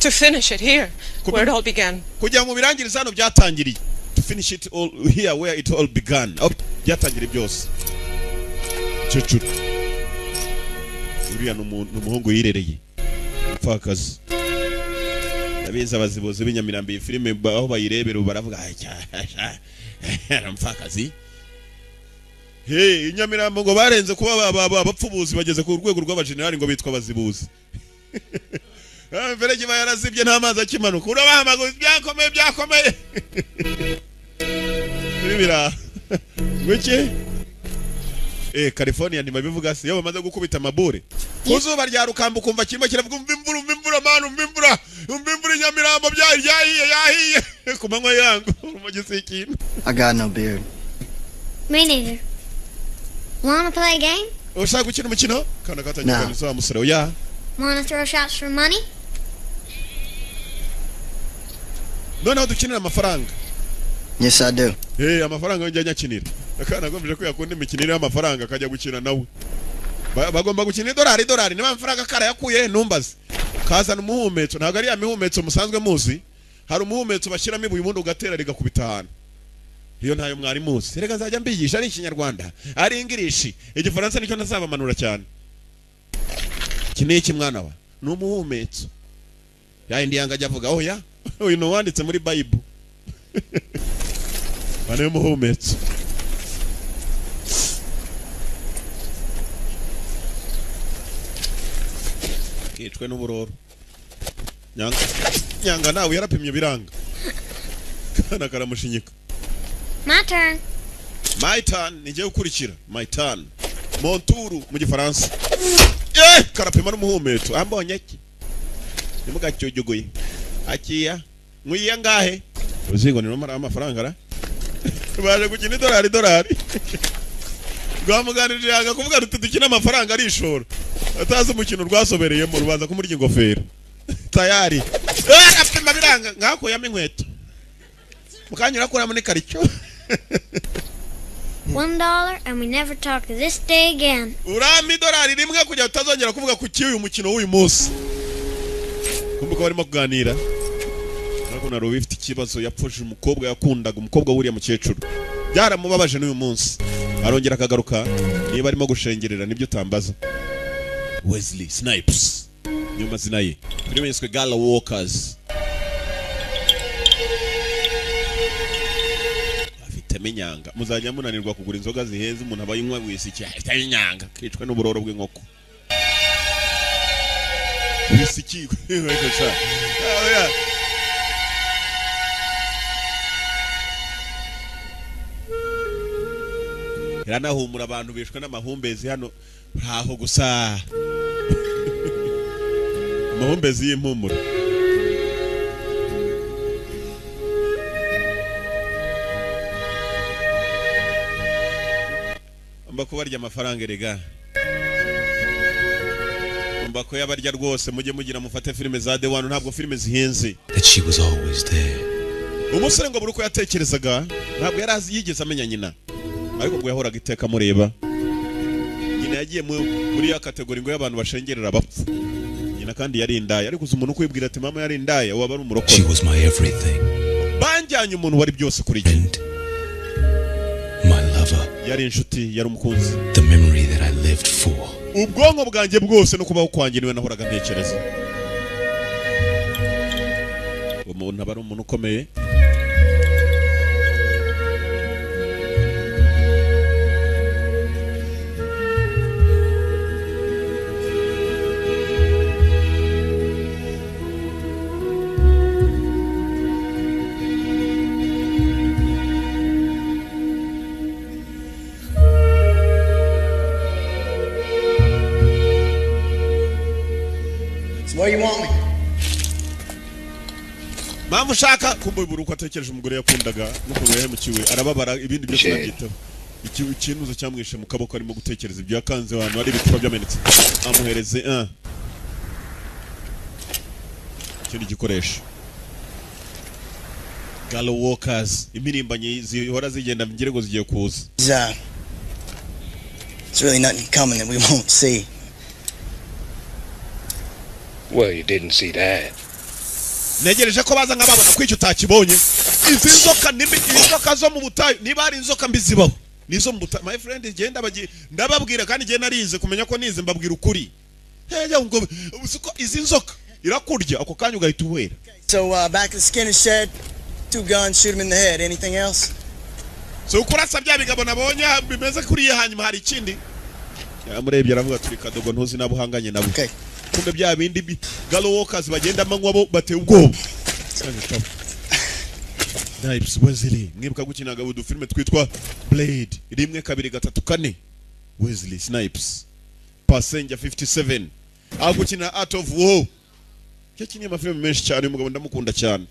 To finish it here, where it all began. kugira ngo birangirize hano byatangiriye to finish it all here where it all began byatangiriye byose cecuru uriya n'umuhungu yirereye upfakazi abiza abazibozi b'inyamirambi filime aho bayirebera baravuga mpfakazi inyamirambo ngo barenze kuba abapfubuzi bageze ku rwego rw'abajenerali ngo bitwa abazibuzi Mfereji bayarazibye nta mazi akimanuka urabahamaga byakomeye bibira wiki California ntibabivuga se yo bamaze gukubita amabure kuzuba rya rukamba kumva kimwe kiravuga umvimvura manu umvimvura Nyamirambo yahiye kumanywa yangu umugisi ikintu I got no beard. Me neither. Wanna play a game? ushaka gukina umukino kana katangira nisa musore oya Wanna throw shots for money? noneho dukinira amafaranga Yes, I do. amafaranga njya nyakinira akana gomje ko yakunda imikinire y'amafaranga akajya gukina nawe bagomba gukina $1 niba amafaranga kara yakuye numbaze kazana umuhumetso ntago ari ya mihumetso musanzwe muzi hari umuhumetso bashyiramo ibuye ubundi ugatera rigakubita ahantu iyo ntayo mwari muzi reka nzajya mbigisha ari ikinyarwanda ari ingirishi igifaransa nicyo ntazabamanura cyane iki mwana wa ni umuhumetso yayindi yanga ajya avuga oya uyu ni uwanditse muri Bible bane umuhumetso kicwe n'uburoro nyanga nawe yarapimye biranga kana karamushinyika my turn nije ukurikira my turn monturu mu gifaransa karapima n'umuhumetso ambonye ki nimugacyojogoye akiya mwiya ngahe uzingo ni nomara amafaranga ra baje gukina dolari rwamuganirije yanga kuvuga ruti dukina amafaranga ari ishoro atazi umukino rwasobereyemo rubanza kumurya ingofero tayari apima biranga ngako yame inkweto mukanyura kura muri karicyo $1 and we never talk this day again. Urami dolari rimwe kujya utazongera kuvuga ku kiyu umukino w'uyu munsi. Kumbuka barimo kuganira. Nako naro bifite ikibazo yapfuje umukobwa yakundaga umukobwa wuriya mukecuru. Byaramubabaje n'uyu munsi. Arongera akagaruka niba arimo gushengerera nibyo utambaza. Wesley Snipes. Niyo mazina ye. Filime yiswe Gala Walkers. Menyanga muzajya munanirwa kugura inzoga ziheze umuntu abayinywa wisiki inyanga kicwe n'uburoro bw'inkoko wisiki wekasha iranahumura abantu bishwe n'amahumbezi hano ntaho gusa amahumbezi y'impumuro mbako barya amafaranga rega mbako yabarya rwose mujye mugira mufate filime za The One ntabwo filime zihenze that she was always there. Umusore ngo buruko yatekerezaga ntabwo yarazi yigeze amenya nyina ariko ngo yahoraga iteka mureba nyina yagiye muri ya kategori ngo y'abantu bashengerera abapfu nyina kandi yari indaya ariko uzi umuntu kwibwira ati mama yari indaya waba ari umurokore She was my everything. Banjyanye umuntu wari byose kuri jye yari inshuti yari umukunzi the memory that I lived for. Ubwonko bwanjye bwose no kubaho kwanjye niwe nahoraga ntekereza umuntu aba ari umuntu ukomeye Where you want me? Mama shaka kumbura uko atekereje umugore yakundaga n'ukuntu yahemukiwe arababara ibindi byose nabyitaho ikintu cyamwishe mu kaboko arimo gutekereza ibyo yakanze abantu ari ibicupa byamenetse amuhereze ikindi gikoresho Gala Walkers imirimbanye zihora zigenda ngirego zigiye kuza It's really nothing coming that we won't see. Well, you didn't see that. Negereje ko baza nkababona kwicyo utakibonye. Izi nzoka inzoka zo mu butayu niba ari inzoka mbizibaho. Nizo mu butayu. My friend genda ndababwira kandi genda narize kumenya ko nize mbabwira ukuri. Heya ngo usiko izi nzoka irakurya ako kanyu gahita uwera. So back to the skinner shed, 2 guns, shoot him in the head. Anything else? So ukurasa bya bigabo nabonye bimeze kuri hanyuma hari ikindi. Yamurebye aravuga turi kadogo ntuzi nabuhanganye nabo. Okay. Kumbe bya bindi Gala Walkers bagenda manywa bo bateye ubwoba. Snipes Wesley mwibuka gukinaga udu filme twitwa Blade 1 2 3 4 Wesley Snipes Passenger 57 agukina Art of War cyakinnye amafilme menshi cyane umugabo ndamukunda cyane.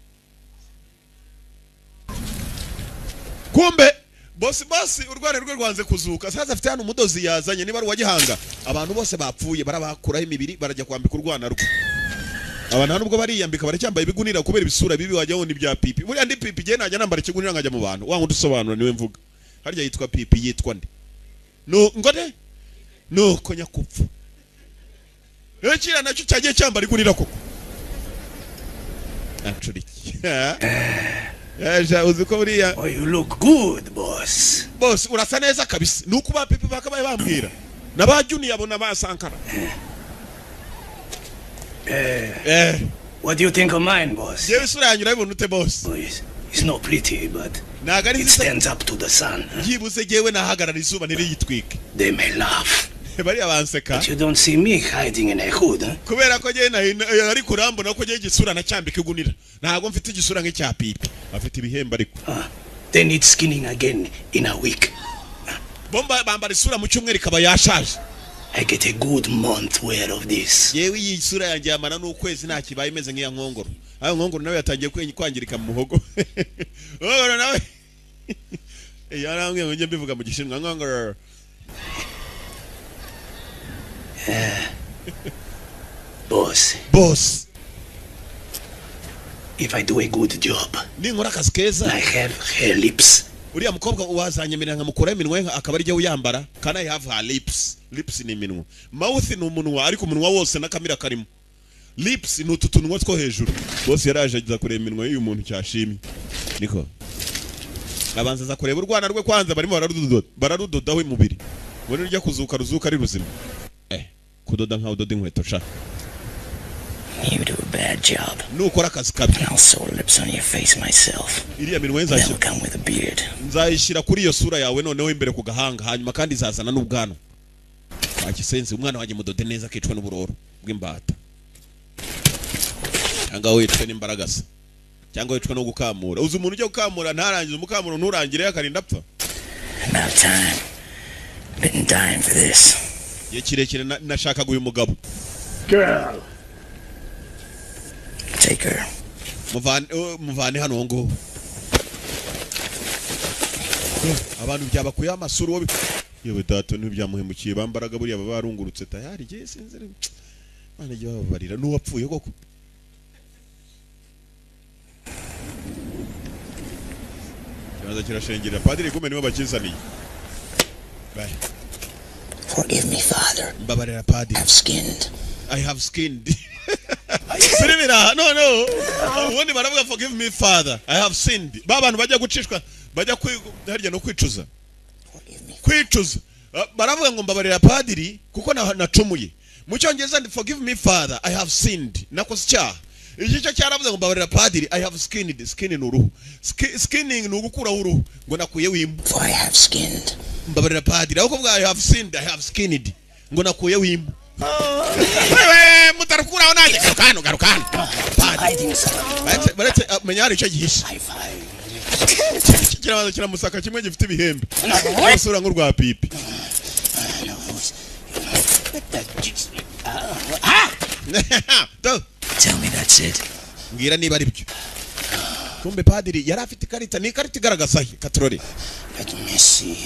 Kumbe bosi urware rwe rwanze kuzuka sasa afite hano umudozi yazanye niba wagihanga abantu bose bapfuye barabakuraho imibiri barajya kwambika urwana rwo abantu nubwo bariyambika baracyambaye ibigunira kubera ibisura bibi wajya wundi bya pipi buri andi pipi je najya nambara ikigunira nkajya mu bantu wangu dusobanura niwe mvuga harya yitwa pipi yitwa nde no ngode no konya kupfu kira nacyo cyagiye cyambara igunira koko actually uzi ko buriya Oh, you look good, boss. Boss urasa neza kabisa nuko ba Pipi bakabaye bambwira naba Junior abona ba Sankara What do you think of mine, boss? yewe sura yanyu urabibona ute boss It's not pretty, but it stands up to the sun. yibuze yewe nahagarara izuba niriyitwike They may laugh, bariya banseka but you don't see me hiding in a hood, huh? kubera ko je ari kurambona ko je gisura na cyambika igunira ntago mfite igisura nk'icya Pipi afite ibihemba ariko They need skinning again in a week. bomba bambara isura mu cyumweru ikaba yashaje I get a good month wear of this. yewe iyi sura yanjye yamana n'ukwezi nta kibaye imeze nk'iya nkongoro ayo nkongoro nawe yatangiye kwangirika mu muhogo nkongoro nawe yarambwiye ngo njye mbivuga mu gishinwa nkongoro Boss. If I do a good job, ninkora akazi keza I have her lips. uriya mukobwa wazanyemerera nkamukora iminwe akaba ari jye uyambara can I have her lips ni iminwa mouth ni umunwa ariko umunwa wose n'akamira karimo lips ni ututunwa two hejuru bose yaraje agiza kureba iminwa y'uyu muntu cyashimye niko abanza za kureba urwana rwe kwanza barimo bararudodaho imubiri ubone rya kuzuka ari ruzima kudoda nka udoda inkweto sha You do a bad job. nukora akazi kabi I'll sew lips on your face myself. iriya minwe They'll come with a beard. nzayishyira kuri iyo sura yawe noneho imbere ku gahanga hanyuma kandi izazana n'ubwanwa wakisenze umwana wanjye mudode neza akicwa n'uburoro bw'imbata cyangwa wicwe n'imbaraga se cyangwa wicwe no gukamura uzi umuntu ujya gukamura ntarangize umukamuro nturangire akarinda apfa About time. Been dying for this. igihe kirekire nashakaga uyu mugabo Girl. Take her. muvane hano ngo abantu byabakuye amasuru wowe yewe dato ntibyamuhemukiye bambaraga buriya baba barungurutse tayari je sinze bane je babarira n'uwapfuye koko Yaza kirashengera padiri gume niwe bakizaniye bye Forgive me, Father. Mbabarira padiri I have skinned Sirimira no ubundi baravuga forgive me father I have sinned babantu bajya gucishwa bajya harya no kwicuza baravuga ngo mbabarira padiri kuko nacumuye mu cyongereza ndi forgive me father I have sinned nakoze icyaha iki cyo cyaravuze ngo mbabarira padiri I have skinned skin ni uruhu skinning ni ugukuraho uruhu ngo nakuye wimba I have skinned mbabarira padiri ahubwo bwa I have sinned I have skinned ngo nakuye wimba wewe mutarukuraho nanjye garukano baretse menyari icyo gihishe kirabaza kiramusaka kimwe gifite ibihembe basura nk'urwa Pipi Tell me that's it. Ngira niba ari byo kumbe padiri yari afite ikarita ni ikarita igaragaza katrori Let me see.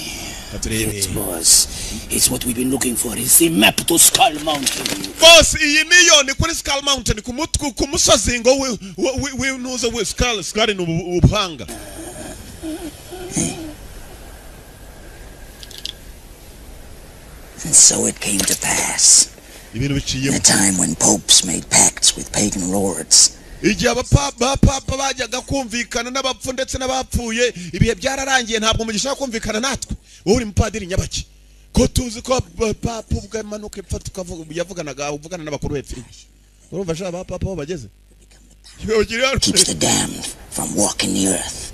It was. It's what we've been looking for. It's the map to Skull Mountain. Boss, iyi niyo ni kuri Skull Mountain ku musozi ngo we nuza we Skull ni ubuhanga. And so it came to pass. Ibintu biciye a time when popes made pacts with pagan lords. Igihe abapapa bajyaga kumvikana n'abapfu ndetse n'abapfuye ibihe byararangiye ntabwo mugisha kumvikana natwe wowe uri mupadiri nyabaki ko tuzi ko papa ubwo manuke pfa tukavuga yavuganaga uvugana n'abakuru hepfo urumva sha abapapa bageze Keeps the damned from walking the earth.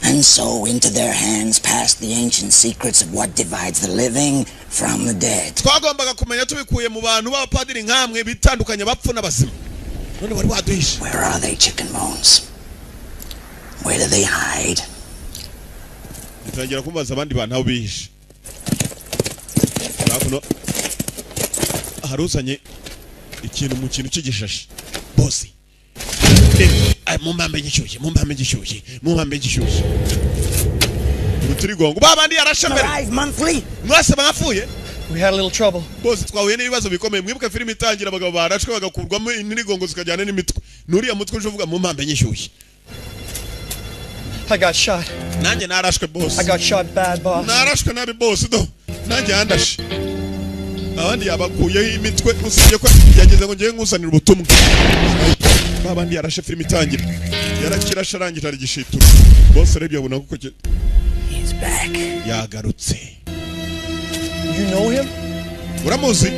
And so into their hands passed the ancient secrets of what divides the living from the dead. Twagombaga kumenya tubikuye mu bantu b'abapadiri nkamwe bitandukanye bapfu n'abazima. Where are they, chicken bones? Where do they hide? Nitangira kumbaza abandi bantu aho bihishe. Nakuno haruzanye ikintu mu kintu cy'igishashi. Boss. Mumpambe gishyushye. Urutirigongo babandi yarashemera. Arrive monthly. Mwase bapfuye. We had a little trouble. Boss twahuye n'ibibazo bikomeye mwibuka filime itangira abagabo barashwe bagakurwamo intirigongo zikajyana n'imitwe. Nuriya mutwe uje uvuga mumpambe gishyushye. I got shot. Nanjye narashwe boss. I got shot bad, boss. Narashwe nabi boss do. Nanjye handashe. abandi yabakuyeho imitwe usibye ko yageze ngo ngiye nkusanira ubutumwa babandi yarashe filime itangira yarakirasha arangira arigishitura bose rebye abona kuko He's back. yagarutse. You know him? Uramuzi?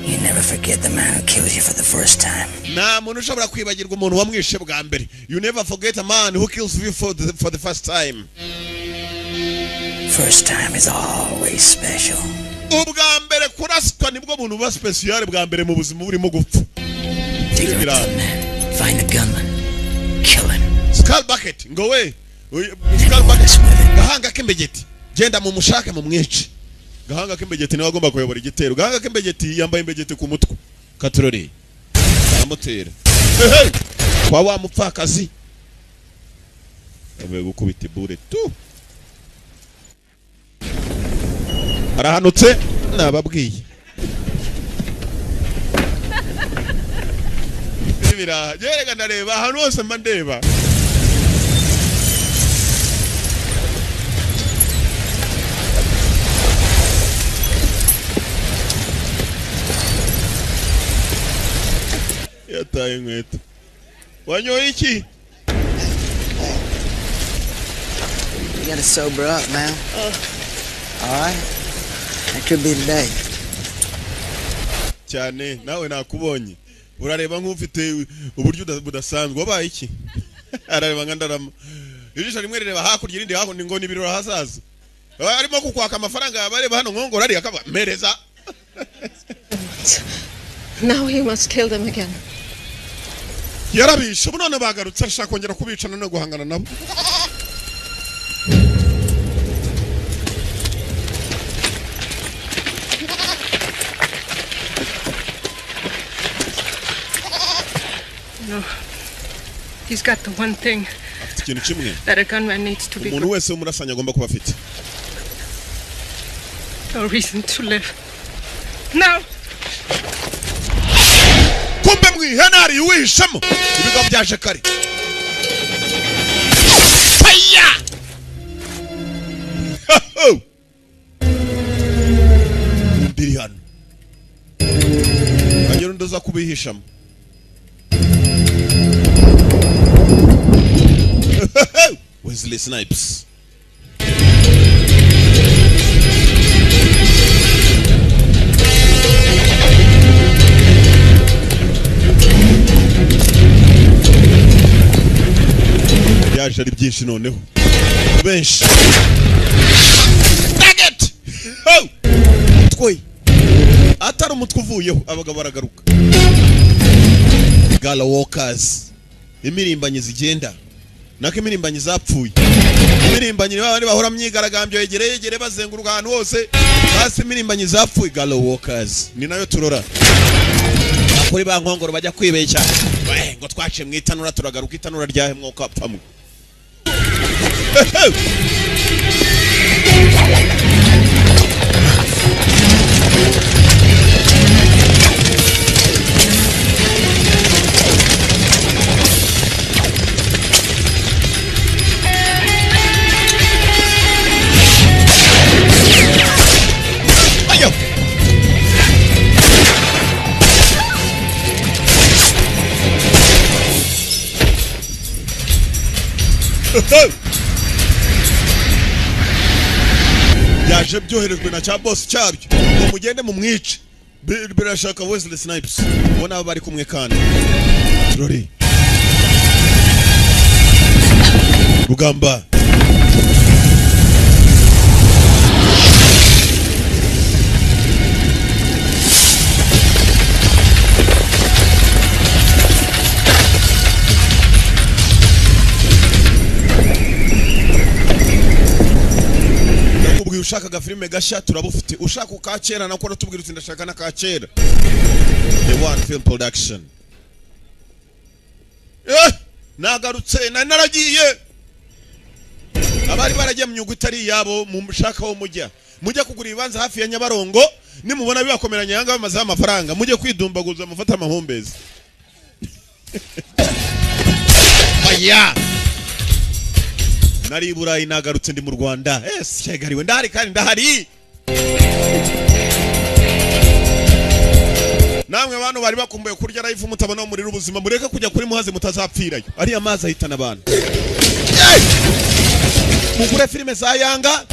You never forget the man who kills you for the first time. Na muntu ushobora kwibagirwa umuntu wamwishe bwa mbere. You never forget a man who kills you for the first time. First time is always special. Ubwa mbere kuraswa nibwo muntu uba special bwa mbere mu buzima burimo gupfa. Find a gunman. Kill him. Skull bucket ngo we. Skull bucket. Gahanga k'imbegeti. Genda mu mushake mu mwici. Gahanga k'imbegeti niwe agomba kuyobora igitero. Gahanga k'imbegeti yambaye imbegeti ku mutwe. Katurori. Amutera. Kwa wa mupfakazi. Abe gukubita ibure tu. Arahanutse nababwiye. Bibira, yerega ndareba ahantu hose mba ndeba. Yataye inkweto. Wanyoye iki? You gotta sober up, man. Alright? That could be today. Cyane nawe nakubonye. Urareba nk'ufite uburyo budasanzwe wabaye iki? Arareba ngandarama. Ijisho rimwe rireba hakurya irindi hakundi ngo nibirora hazaza. Arimo kukwaka amafaranga yabareba hano nkongora ari akaba mereza. Now he must kill them again. Yarabishe none bagarutse arashaka kongera kubicana no guhangana nabo. No. He's got the one thing Ikintu kimwe. that a gunman needs to be. Umuntu wese umurasanya agomba kuba afite. No reason to live. Now. Kumbe mwihenari wishamo. Ibigo byaje kare. Fire! Ndiri hano. Agero ndoza kubihishamo. Wesley Snipes. Yaje ari byinshi noneho. Benshi. Target! Oh! Twoi. Atari umutwe uvuyeho abagabo baragaruka. Gala Walkers. Imirimbanyi zigenda. Nako imirimbanyi zapfuye. Imirimbanyi bari bahora myigaragambyo yegere bazenguruka ahantu hose. Basi imirimbanyi zapfuye Gala Walkers. Ni nayo turora. Akuri ba nkongoro bajya kwibeshya. Ngo twace mwitanura turagaruka itanura ryahe mwuka apamwe. Ayo. Yaje byoherejwe na cya boss cyabyo ngo mugende mu mwice birashaka Wesley Snipes ubona bari kumwe kandi Rory Rugamba ushaka gafilme gashya turabufite ushaka ukakera nako natubwira uti ndashaka nakakera The One Film Production nagarutse naragiye abari baragiye mu nyugu itari yabo mu mushaka wo mujya kugura ibanza hafi ya Nyabarongo nimubona bibakomeranya yanga bamaze amafaranga mujye kwidumbaguza amufata amahumbezi aya nari Burayi nagarutse ndi mu Rwanda shegariwe ndahari kandi ndahari. Namwe abantu bari bakumbuye kurya live mutabona umuriro ubuzima mureke kujya kuri muhaze mutazapfirayo. Ari amazi ahitana abantu. Mugure filime za Yanga.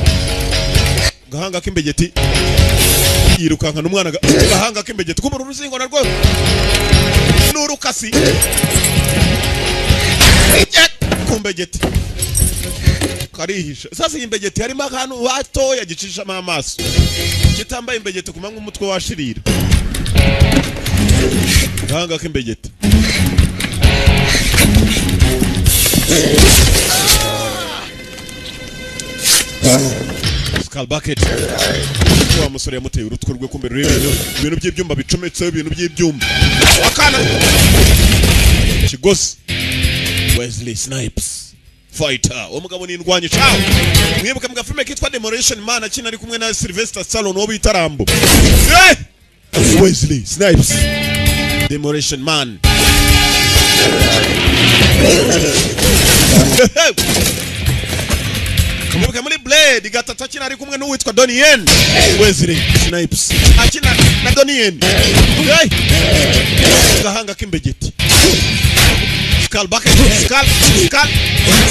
Gahanga k'imbegeti. Yirukanka n'umwana gahanga k'imbegeti kumura uruzingo narwo. Nurukasi. Kumbegeti. Karihisha. Sasa imbegeti harimo akantu watoya gicisha amaso. Kitambaye imbegeti kumanga umutwe washirira. Gahanga k'imbegeti. Skull bucket. Wa musore yamuteye urutwe rwe kumbere ibintu by'ibyumba bicometse ibintu by'ibyumba. Akana. Kigosi. Wesley Snipes. Fighter. Umugabo ni indwanyi ciao. Mwibuke mga filme kitwa Demolition Man akina ari kumwe na Sylvester Stallone wo bitarambo. Wesley Snipes. Demolition Man. Mwibuke muri Blade gatatu akina ari kumwe n'uwitwa Donnie Yen. Wesley Snipes akina na Donnie Yen. Gahanga k'imbegeti. Skull bucket,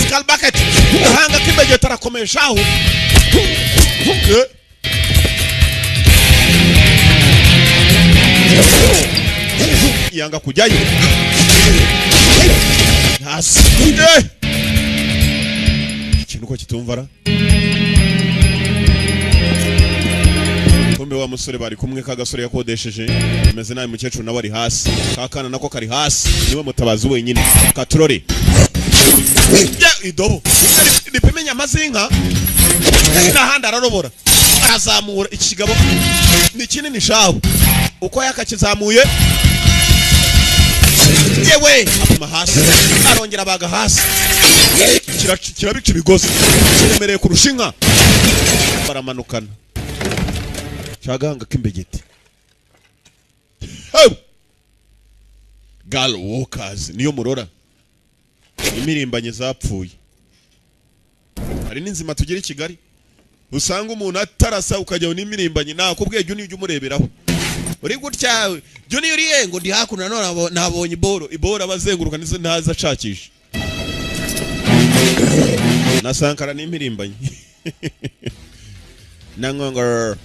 skull bucket. Gahanga k'imbegeti arakomeshaho. Yanga kujayo. Hasi. Ikintu ko kitumvara. Kombe wa musore bari kumwe kagasore yakodesheje. Imeze nayo mukecuru nawe ari hasi. Kakana nako kari hasi. Niwe mutabazi wenyine. Katurore. Idobo. Nipimenya amazinka. Nahanda ararobora. Arazamura ikigabo. Ni kinini shaho. Uko yakakizamuye. Yewe apima hasi. Arongera baga hasi. Kirabica ibigozi. Kiremereye kurusha inka. Baramanukana. Cyaganga k'imbegeti. Girl walkers niyo murora. Imirimbanye zapfuye. Hari n'inzima tugira i Kigali. Usanga umuntu atarasa ukajya n'imirimbanye nakubwiye jyu n'ijyu mureberaho. Uri gutya jyu ni uri yengo ndi hakuna none nabonye iboro abazenguruka nizo ntaza acakisha. Nasankara n'imirimbanye. Nangongor.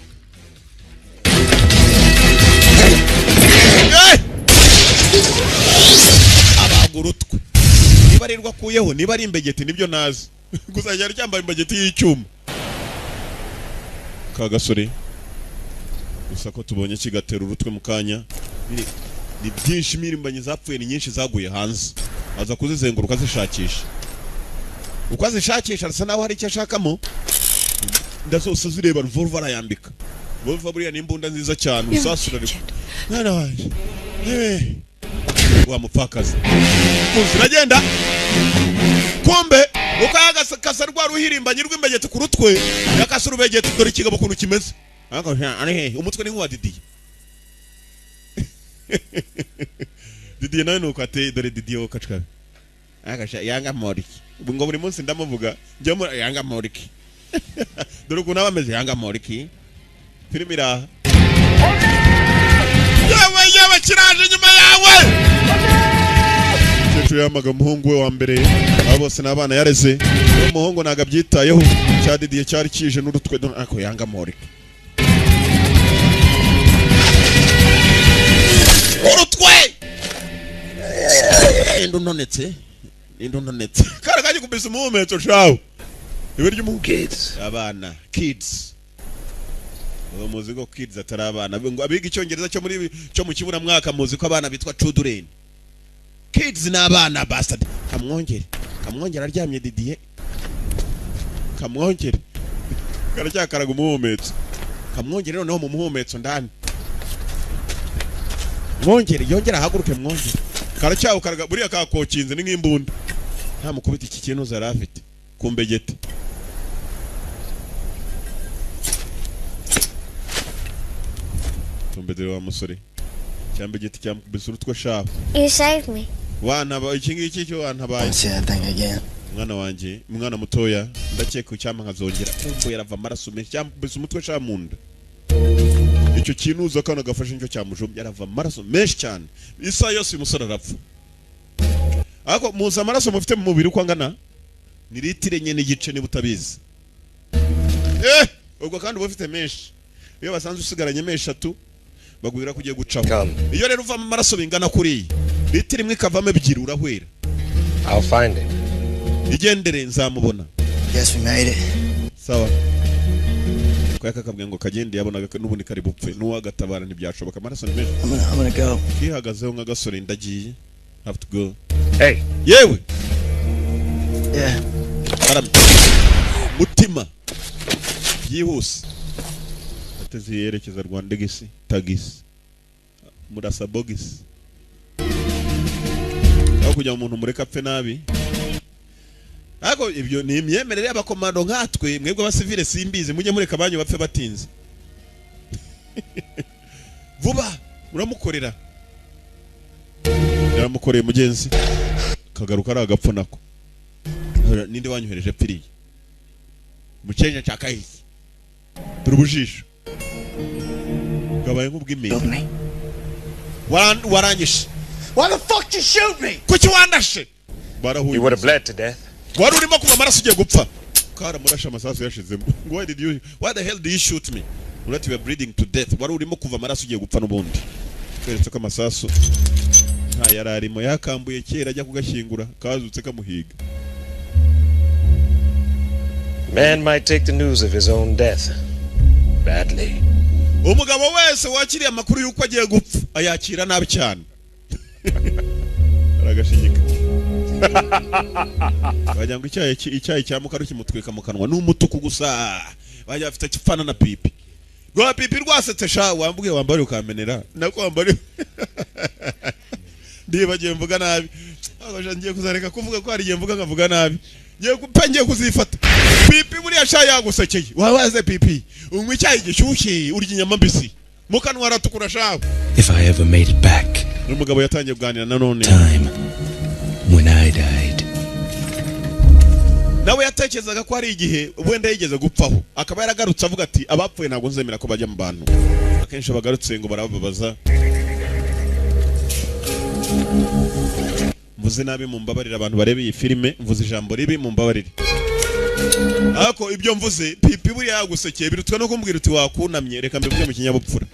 Abagurutwe. Niba arirwa kuyeho niba ari imbegeti nibyo nazi. Gusa yari cyambaye imbegeti y'icyuma. Kagasore. Gusa ko tubonye kigatera urutwe mu kanya. Ni byinshi imirimbanye zapfuye ni nyinshi zaguye hanze. Aza kuzizenguruka zishakisha. Uko azishakisha arasa naho hari icyo ashakamo. Ndazose zireba revolver arayambika. Revolver buriya ni imbunda nziza cyane usasura ariko. Nana waje. Wa mupfakazi. Uziragenda. Kombe ukayagasa rwa ruhirimbanye rw'imbegeti ku rutwe yakasura ubegeti dore ikigabo kuntu kimeze. Ari umutwe ni nk'uwa Didier. Didier nawe nuko ateye dore Didier wo kacwa. Agasha Yanga Moriki. Ngo buri munsi ndamuvuga njye mu Yanga Moriki. Dore ukuntu abameze Yanga Moriki. Filimi iraha. Yewe kiraje nyuma yawe. Cyecu yamaga umuhungu we wa mbere. Abo bose n'abana yareze. Umuhungu naga byitayeho. Cya Didier cyari kije n'urutwe ako Yanga Moriki. Urutwe. Indo nonetse. Kara kaje kubisa umuhumetso shawo. Iwe ry'umuhungu. Kids. Abana. Kids. Uwo muzigo kids atari abana. Ngo abiga icyongereza cyo mu kibura mwaka muzi ko abana bitwa children. Kids na abana bastard. Kamwongera aryamye Didier. Kamwongere. Karacyakaraga umuhumetso. Kamwongere noneho mu muhumetso ndani. Mwongere yongera haguruke mwongere. Karacyaho karaga buriya kakokinze ni nk'imbunda. Nta mukubita iki kintu zarafite kumbegete. Tumbedere wa musore. Cyambegete cyamukubise urutwe shaho. You saved me. Wana ba iki ngiki cyo wantabaye. Say that thing again. Mwana wanjye, mwana mutoya, ndakeka icyama nkazongera kumva yarava amaraso menshi cyangwa umutwe cyamunda. Icyo kintu uza kana gafashe nicyo cyamujomye yarava amaraso menshi cyane. Isa yose umusore arapfa. Ako muza amaraso mufite mu mubiri uko angana ni litire nye n'igice ni butabizi. Ubwo kandi bufite menshi. Iyo basanze usigaranye menshi 3 bagwira kugiye gucaho. Iyo rero uva amaraso bingana kuri litire imwe kavamo ebyiri urahwera. I'll find it. Igendere nzamubona. Yes, we made it. Sawa. Kwa kakabwe ngo kagende yabonaga n'ubundi kari bupfe n'uwagatabara ntibyashoboka amaraso ni menshi. I'm gonna go. Ihagazeho nk'agasore ndagiye. Have to go. Hey. Yewe. Yeah. Mutima. Yihuse. Ateze yerekeza Rwandegisi, Tagisi. Murasa Bogisi. Aho kujya umuntu mureka apfe nabi. Ako ibyo ni imyemerere y'abakomando nkatwe mwebwe abasivile simbizi mujye mureka banyu bapfe batinze. Vuba uramukorera. Yaramukoreye mugenzi. Kagaruka ari agapfu nako. Ninde wanyohereje piriye? Mucenja cyakahise. Turubujisho. Gabaye nk'ubw'imini. Waranyishe. Why the fuck you shoot me? Kuki wandashe? You would have bled to death. Wari urimo kuva amaraso ugiye gupfa. Kara murasha amasasu yashizemo. Why the hell do you shoot me? Unati you were bleeding to death. Wari urimo kuva amaraso ugiye gupfa n'ubundi. Kweretse ko amasasu nta yararimo yakambuye kera ajya kugashyingura kazutse kamuhiga. Man might take the news of his own death badly. Umugabo wese wakiriye amakuru yuko agiye gupfa ayakira nabi cyane. Aragashinyika. Bajya ngo icyayi cya mukaro kimutwika mu kanwa n'umutuku gusa. Bajya afite kipfana na pipi. Rwa pipi rwasetse sha wambuge wambare ukamenera. Nako wambare. Ndibagiye mvuga nabi. Aho ngiye kuzareka kuvuga ko hari igihe mvuga nkavuga nabi. Ngiye kuzifata. Pipi buri yasha yagusekeye. Wawaze pipi. Unywa icyayi gishyushye urya inyama mbisi. Mukanwa aratukura shaho. If I ever made it back. Umugabo yatangiye kuganira nanone. Time when I died. Nawe yatekerezaga ko ari igihe wenda yigeze gupfaho. Akaba yaragarutse avuga ati abapfuye ntago nzemera ko bajya mu bantu. Akenshi bagarutse ngo barababaza. Mvuze nabi mu mbabarira abantu barebe iyi filime, mvuze ijambo ribi mu mbabarire. Ako ibyo mvuze pipi buri yagusekeye birutwa no kumbwira uti wakunamye reka mbivuge mu kinyabupfura.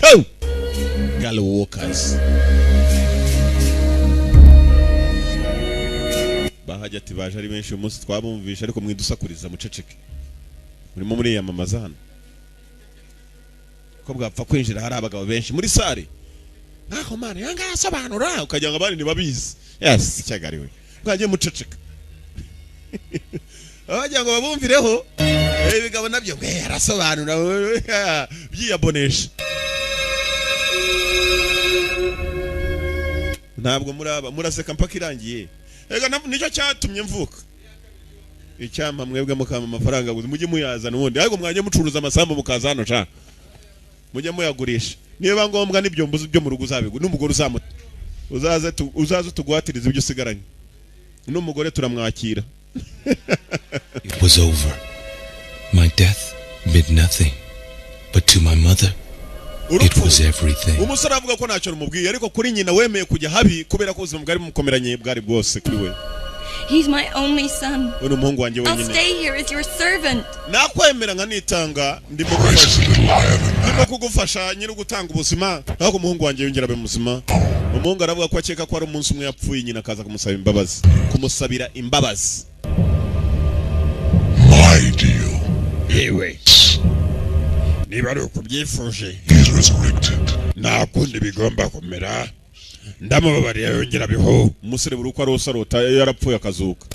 Oh! Gallo Walkers. Bahajya ati baje ari benshi umunsi twabumvisha ariko mwidusakuriza muceceke. Murimo muri yamamaza hano. Ko bwapfa kwinjira hari abagabo benshi muri sare. Naho mane yanga yasobanura ukajya ngo abandi nibabizi. Yes, cyagariwe. Kwaje muceceka. Abajya ngo babumvireho. Ibigabo nabyo arasobanura byiyabonesha. Ntabwo muraseka mpaka irangiye. Ega nicyo cyatumye mvuka. Icyampa mwebwe mukama amafaranga mujye muyazana ubundi ariko mwajye mucuruza amasambu mukazano cha. Mujye muyagurisha. Niba ngombwa nibyo mbuze byo mu rugo uzabigu n'umugore uzamuta. Uzaze tugwatiriza ibyo usigaranye. N'umugore turamwakira. It was over. My death meant nothing, but to my mother it was everything. Umusore avuga ko ntacyo rumubwiye ariko kuri nyina wemeye kujya habi kubera ko ubuzima bwari mukomeranye bwari bwose kuri we. He's my only son. Uno muhungu wanjye wenyine. I'll stay here as your servant. Nakwemera nkanitanga ndimo kugufasha nyiri gutanga ubuzima aho umuhungu wanjye yongera abe muzima. Umuhungu aravuga ko akeka ko ari umunsi umwe yapfuye nyina akaza kumusaba imbabazi. Kumusabira imbabazi. My deal. Yewe. Niba ari uko byifuje. Nakundi bigomba kumera. Ndamubabariye yongera biho. Umusore buri uko arosa rota yarapfuye akazuka.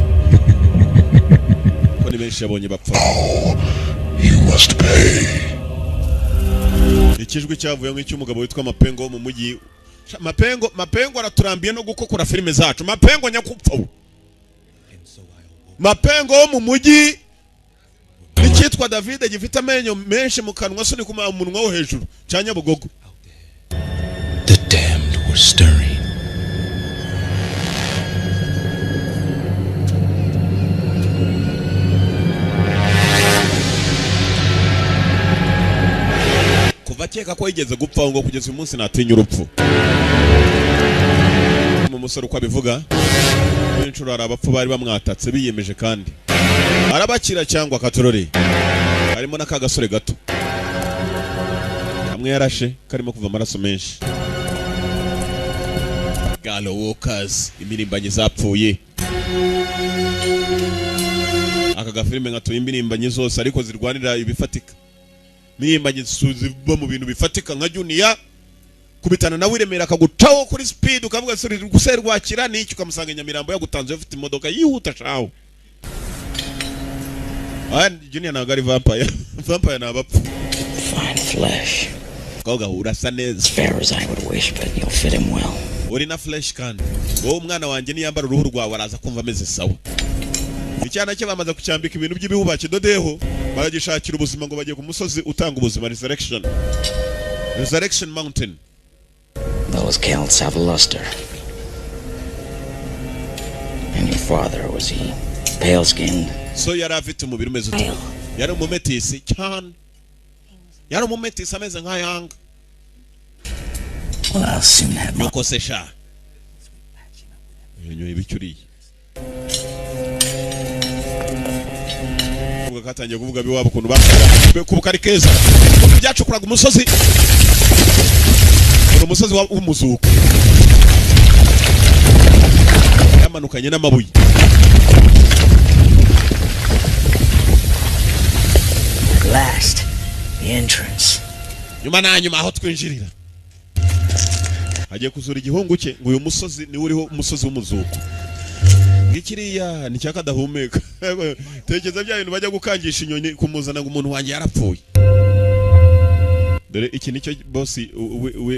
Ko ni benshi yabonye bapfa. You must pay. Ikijwi cyavuye nk'icy'umugabo witwa Mapengo wo mu mujyi. Mapengo araturambiye no gukokora filime zacu. Mapengo nyakupfa. Mapengo wo mu mujyi. Nikitwa David gifite amenyo menshi mu kanwa soni kuma umunwa wo hejuru. Cyanya bugogo. The damned were stirring. kuva keka ko yigeze gupfa ngo kugeza uyu munsi natinya urupfu. Mu musore uko abivuga inshuro hari abapfu bari bamwatatse biyemeje kandi arabakira cyangwa katorore. Harimo n'akagasore gato kamwe yarashe karimo kuva amaraso menshi. Galo Walkers, imirimbanyi zapfuye. Aka gafilime ngatuye imirimbanyi zose ariko zirwanira ibifatika. Imirimbanyi ziba mu bintu bifatika nka Junior kubitana nawe Iremera akagucaho kuri speed ukavuga suri guserwakira n'iki ukamusanga Nyamirambo yagutanze ufite imodoka yihuta shaho. Junior ntabwo ari vampire. Vampire ni abapfu. Fine flesh. Koga urasa neza. As fair as I would wish, but you'll fit him well. Uri na flesh kandi. Wowe umwana wanjye niyambara uruhu rwawe araza kumva ameze sawa. Icyana cye bamaze kucyambika ibintu by'ibihuba kidodeho baragishakira ubuzima ngo bagiye ku musozi utanga ubuzima Resurrection. Resurrection Mountain. Those killed Savaluster. And your father, was he pale-skinned? So yari afite umubiri umeze ute? Yari umumetisi cyane. Yari umumetisi ameze nka yanga. Well, I'll soon have no kosesha. Yenyo ibicyuriye. Kuvuga katangiye kuvuga biwabo kuntu bakora kubukari keza. Byacukuraga umusozi. Umusozi w'umuzuko. Yamanukanye n'amabuye. Last, the entrance. Nyuma na nyuma aho twinjirira. Hagiye kuzura igihungu cye ngo uyu musozi ni uriho umusozi w'umuzuko. Ngikiriya ni cyaka dahumeka. Tekeza bya bintu bajya gukangisha inyoni kumuzana ngo umuntu wanjye yarapfuye. Dore iki nicyo boss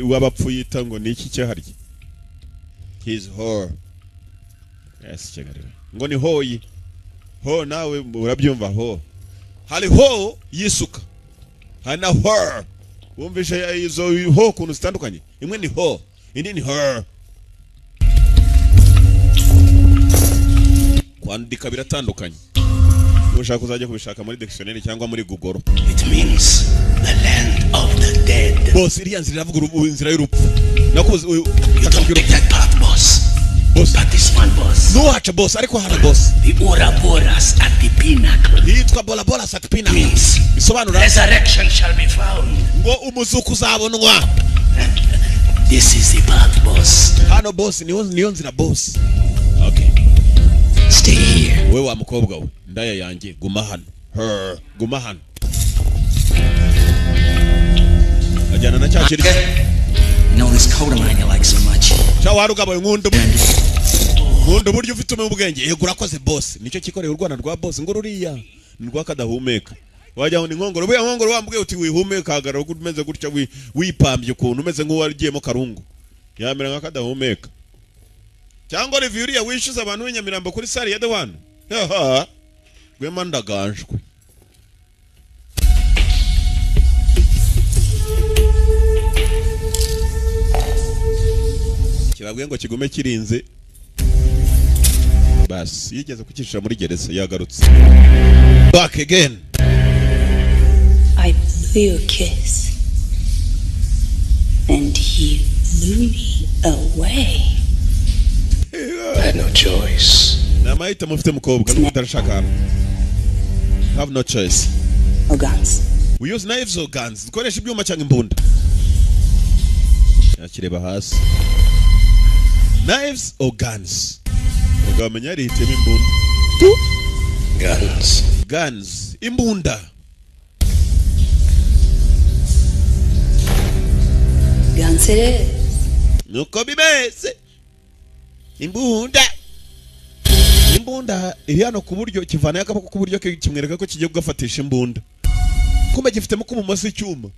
w'abapfu yita ngo ni iki cyaharye. His whore. Yes, cyagare. Ngo ni hoyi. Ho nawe urabyumva ho. Hari ho yisuka. Hari na her. Wumvishe izo ho kuntu zitandukanye. Imwe ni ho, indi ni her. Kwandika biratandukanye. Ushaka kuzajya kubishaka muri dictionary cyangwa muri Google. It means the land of the dead. Boss iriya nzira iravuga inzira y'urupfu. Nakuze you don't take that path, boss. Boss, but this one, boss. No, acha boss, ariko hana boss. The Ouroboros at the pinnacle. Hitwa Ouroboros at the pinnacle. Means bisobanura resurrection shall be found. Ngo umuzuko uzabonwa. This is the path, boss. Hano boss, niyo nzira boss. Okay. Stay here. Wewe wa mukobwa we, ndaya yanjye guma hano. Her, guma hano. Ajana na cyakiri. You know this coat of mine you like so much. Chawaruga boy nkundu. Nkundu buryo ufite mu bwenge. Yego urakoze boss. Nicyo kikoreye urwana rwa boss ngo ruriya. Ndwa kadahumeka. Wajya ngo ni nkongoro. Buya nkongoro wambwiye uti wihumeka hagarara uko umeze gutya wipambye ukuntu umeze nk'uwarigiyemo karungu. Yamera nka kadahumeka. Cyangwa review uriya wishyuza abantu b'Inyamirambo kuri sale ya The One. Haha. Gwema ndaganjwe. Kirabwiye ngo kigume kirinze. Bas yigeze kucisha muri gereza yagarutse. Back again. I blew you a kiss. And you blew me away. I had no choice. Namaita mufite mukobwa mutarashaka. Have no choice. Or guns. We use knives or guns. Dukoresha ibyuma cyangwa imbunda. Yakireba hasi. Knives or guns. Ugamenya rihitemo imbunda. Guns. Guns. Imbunda. Guns it is. Nuko bimeze. Imbunda. Imbunda iri hano ku buryo kivana yakaboko ku buryo kimwereka ko kigiye kugafatisha imbunda. Kumbe gifitemo ku mumaso icyuma.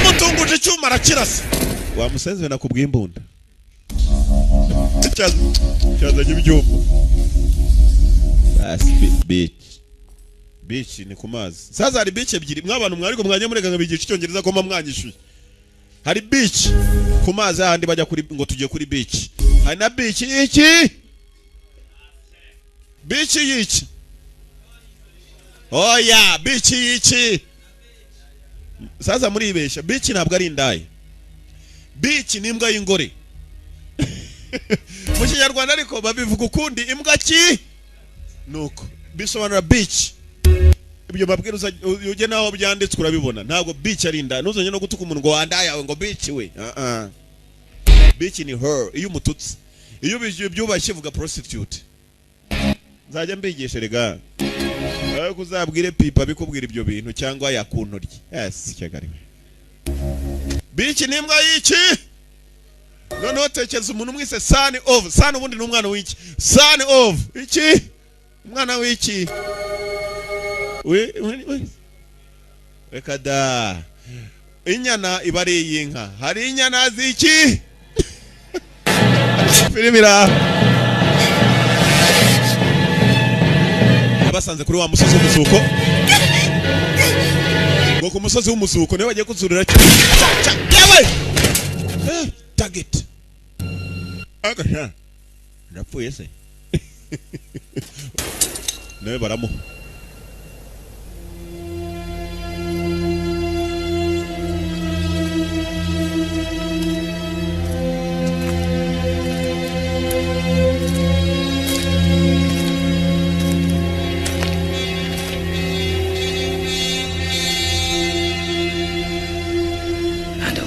Mutunguje icyuma arakirasa. Wa musenzi nakubwiye imbunda. Cyazanye ibyuma. Bas beach ni ku mazi. Sasa hari beach ebyiri mwabantu mwariko mwanye murega ngabigisha icyongereza ko mwanyishuye. hari beach ku mazi ahandi bajya kuri ngo tujye kuri beach. Hari na beach iki? Beach iki? Oh yeah, beach iki? Sasa muri ibesha, beach ntabwo ari indayi. Beach ni imbwa y'ingore. Mu Kinyarwanda ariko babivuga ukundi, imbwa ki? Nuko bisobanura beach. Ibyo babwiruza uje naho byanditswe urabibona. Ntabwo beach ari indayi. Ntuzanye no gutuka umuntu ngo wandaye yawe ngo beach we. Beach ni her. Iyo umututsi. Iyo byubashye vuga prostitute. Nzajya mbigisha rega. Aho kuzabwire pipa bikubwira ibyo bintu cyangwa yakuntorye. Yes, cyagariwe. Beach ni imbwa y'iki? Noneho tekeza umuntu mwise son of. Son ubundi ni umwana w'iki? Son of. Iki? Umwana w'iki? We kada. Inyana ibari y'inka. Hari inyana z'iki? Filimira. Abasanze kuri wa musozi w'umusuko. Ngo ku musozi w'umusuko niwe bagiye kuzurira. Yawe. Target. Agasha. Napfuye se. Nawe baramu.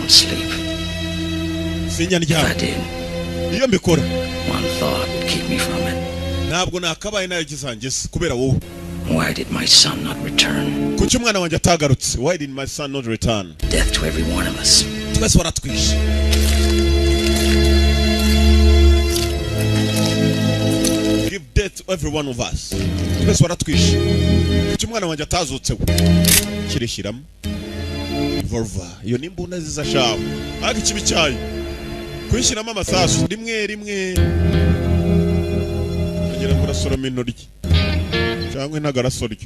Sleep. If I did, one thought would keep me from it. Why did my son not return? Why did my son not return? Death to every one of us. Give death to every one of us. Volva iyo nimbunda ziza shawo ariko kibi cyayo kwishiramo amasasu rimwe agera ngo rasoroma intoryi cyangwa intagarasoryo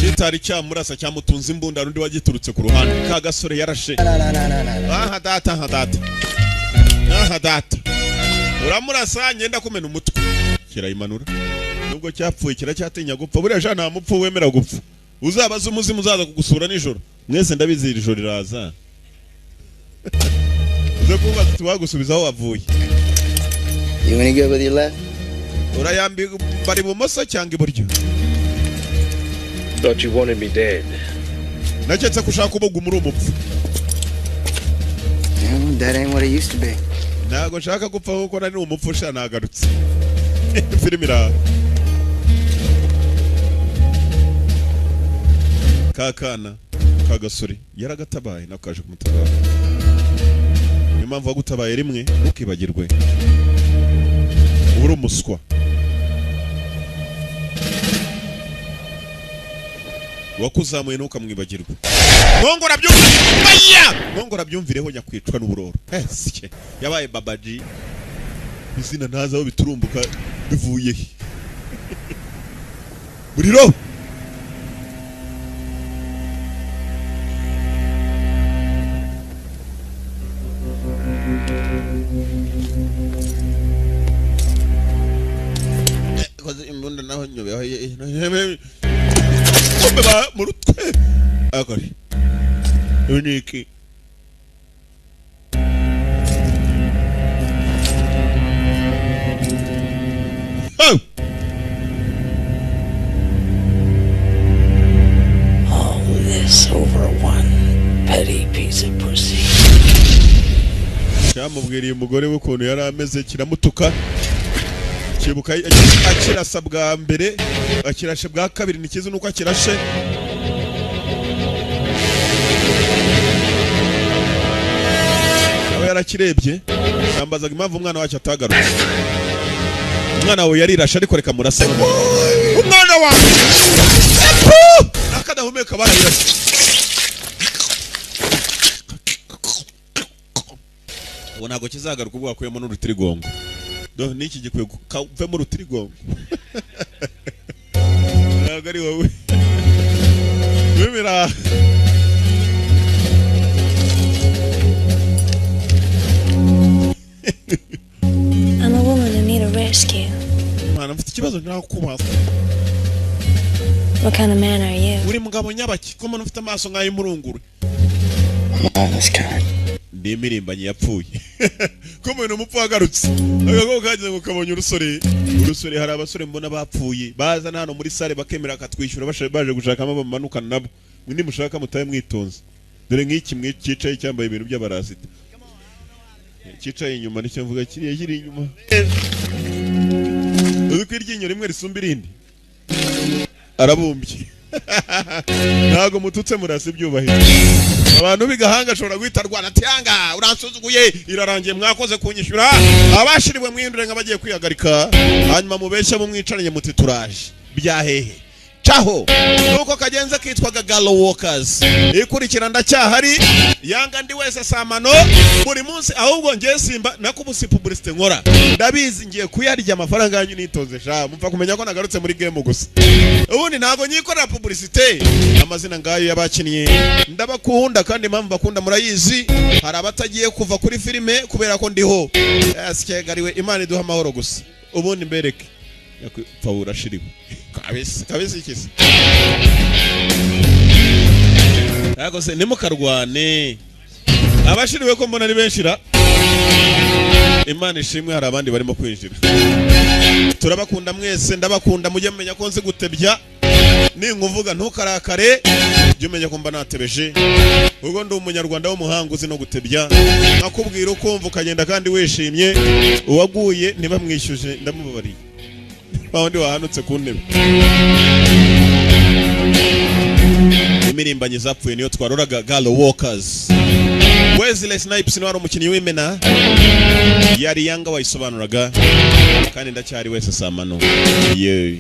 kitari cyamurasa cyamutunze imbunda rundi wagiturutse ku ruhande ka gasore yarashe aha data uramurasa ngenda kumena umutwe kirayimanura nubwo cyapfuye kiracyatinya gupfa buriya jana nta mupfu wemera gupfa uzabaza umuzimu uzaza kugusura nijoro mwese ndabizi iri joro riraza uze kubaza tuwagusubiza aho wavuye. You wanna go with your left? Urayambi bari bumoso cyangwa iburyo? Thought you wanted me dead. Naketse kushaka kuboga muri umupfu. That ain't what it used to be. Nago shaka gupfa kuko nari umupfusha nagarutse. Filimira. Kakana kagasuri yaragatabaye nakaje kumutabara. Impamvu wagutabaye rimwe ukibagirwe. Uri umuswa. Wakuzamuye nuka mwibagirwe. Ngongora byumvire. Baya! Ngongora byumvireho nyakwicwa n'uburoro. Sike. Yabaye babaji. Bizina ntaza aho biturumbuka bivuye. Buriro. Koze imbunda naho nyobeho. Baba murutwe akari uniki All this over one petty piece of pussy. Cyamubwiriye umugore w'ukuntu yari ameze kiramutuka kibuka akirasa bwa mbere akirashe bwa kabiri nikizo nuko akirashe aho yarakirebye yambazaga impamvu umwana wacu atagarutse umwana we yarirashe ariko reka murasa umwana wawe akadahumeka barayirashe ubu ntabwo kizagaruka ubwo wakuyemo n'urutirigongo do niki gikwiye kuve mu rutirigongo ntabwo ari wowe wimira I'm a woman in need of rescue. Mwana mfite ikibazo nshaka kubaza. What kind of man are you? Uri mugabo nyabaki ko ufite amaso nk'ay'umurunguru. Ndi imirimbanyi yapfuye. Ko umuntu umupfu agarutse. Agako kagize ngo kabonye urusore hari abasore mbona bapfuye. Baza hano muri sale bakemera akatwishyura baje gushakamo bamanukana nabo. Mwe nimushaka mutaye mwitonze. Dore nk'iki mwe cyicaye cyambaye ibintu by'abarasita. Cyicaye inyuma nicyo mvuga kiri inyuma. Uzi ko iryinyo rimwe risumba irindi. Arabumbye. Ntago mututse murasi byubahira. Abantu bigahanga ashobora guhita rwana tyanga uransuzuguye irarangiye mwakoze kunyishyura abashiriwe mwindure nk'abagiye kwihagarika hanyuma mubeshya mu mwicaranye muti turaje byahehe caho nuko kagenze kitwaga Gallo Walkers ikurikira ndacyahari yanga ndi wese samano buri munsi ahubwo ngiye simba nakubusi publicité nkora ndabizi ngiye kuyarya amafaranga yanyu nitonze sha mupfa kumenya ko nagarutse muri game gusa ubundi ntago nyikorera publicité amazina ngayo y'abakiniye ndabakunda kandi impamvu bakunda murayizi hari abatagiye kuva kuri filime kubera ko ndiho yasikegariwe Imana iduha amahoro gusa ubundi mbereke yakupfa shiriwe kabisa ikisi yako se nimukarwane abashiriwe ko mbona ari benshira Imana ishimwe hari abandi barimo kwinjira turabakunda mwese ndabakunda mujye mumenya ko nzi gutebya ninkuvuga ntukarakare jye umenya ko mba natebeje ubwo ndi umunyarwanda w'umuhanga uzi no gutebya nakubwira uko umva ukagenda kandi wishimye uwaguye ntibamwishyuje ndamubabariye bawundi wahanutse ku ntebe imirimbanyi zapfuye niyo twaroraga Gallo Walkers Wesley Snipes ni wari umukinnyi w'imena yari yanga wayisobanuraga kandi ndacyari wese samano yeee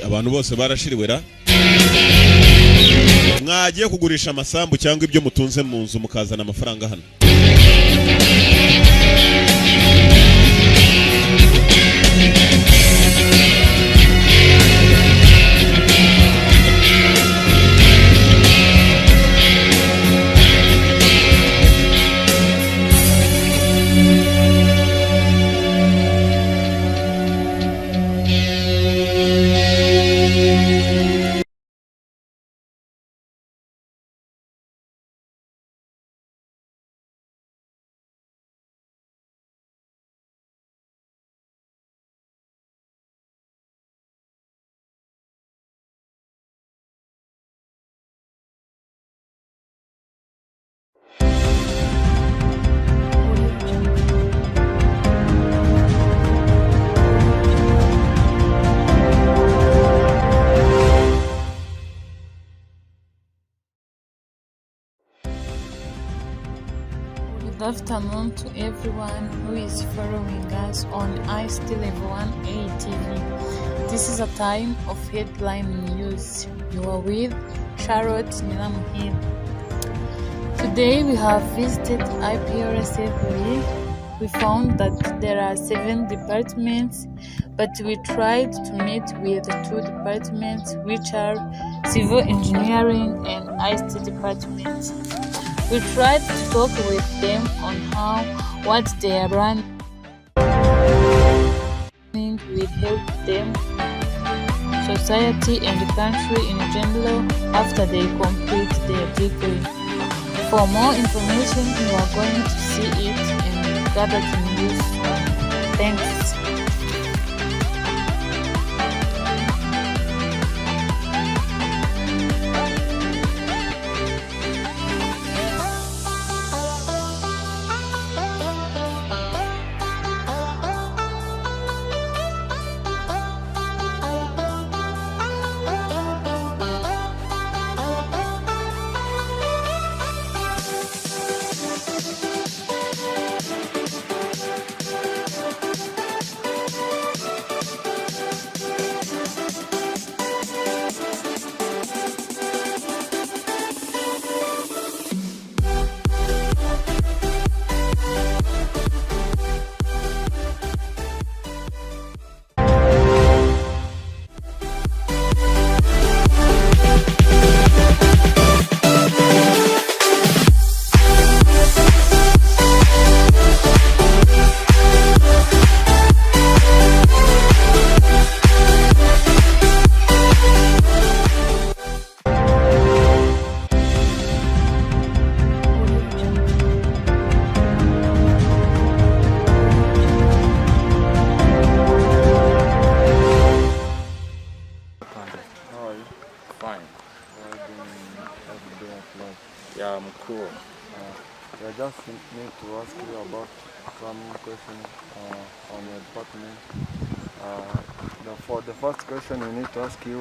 abantu bose barashiriwera mwagiye kugurisha amasambu cyangwa ibyo mutunze mu nzu mukazana amafaranga hano Good afternoon to everyone who is following us on ICT Level 1A TV. This is a time of headline news. You are with Charlotte Nilamuhim. Today we have visited IPRSF. We found that there are 7 departments, but we tried to meet with 2 departments, which are Civil Engineering and ICT departments. We tried to talk with them on what they are running will help them, society and the country in general after they complete their degree. For more information, you are going to see it and gather the news. Thanks. just need to ask you about some questions on your department. For the first question, we need to ask you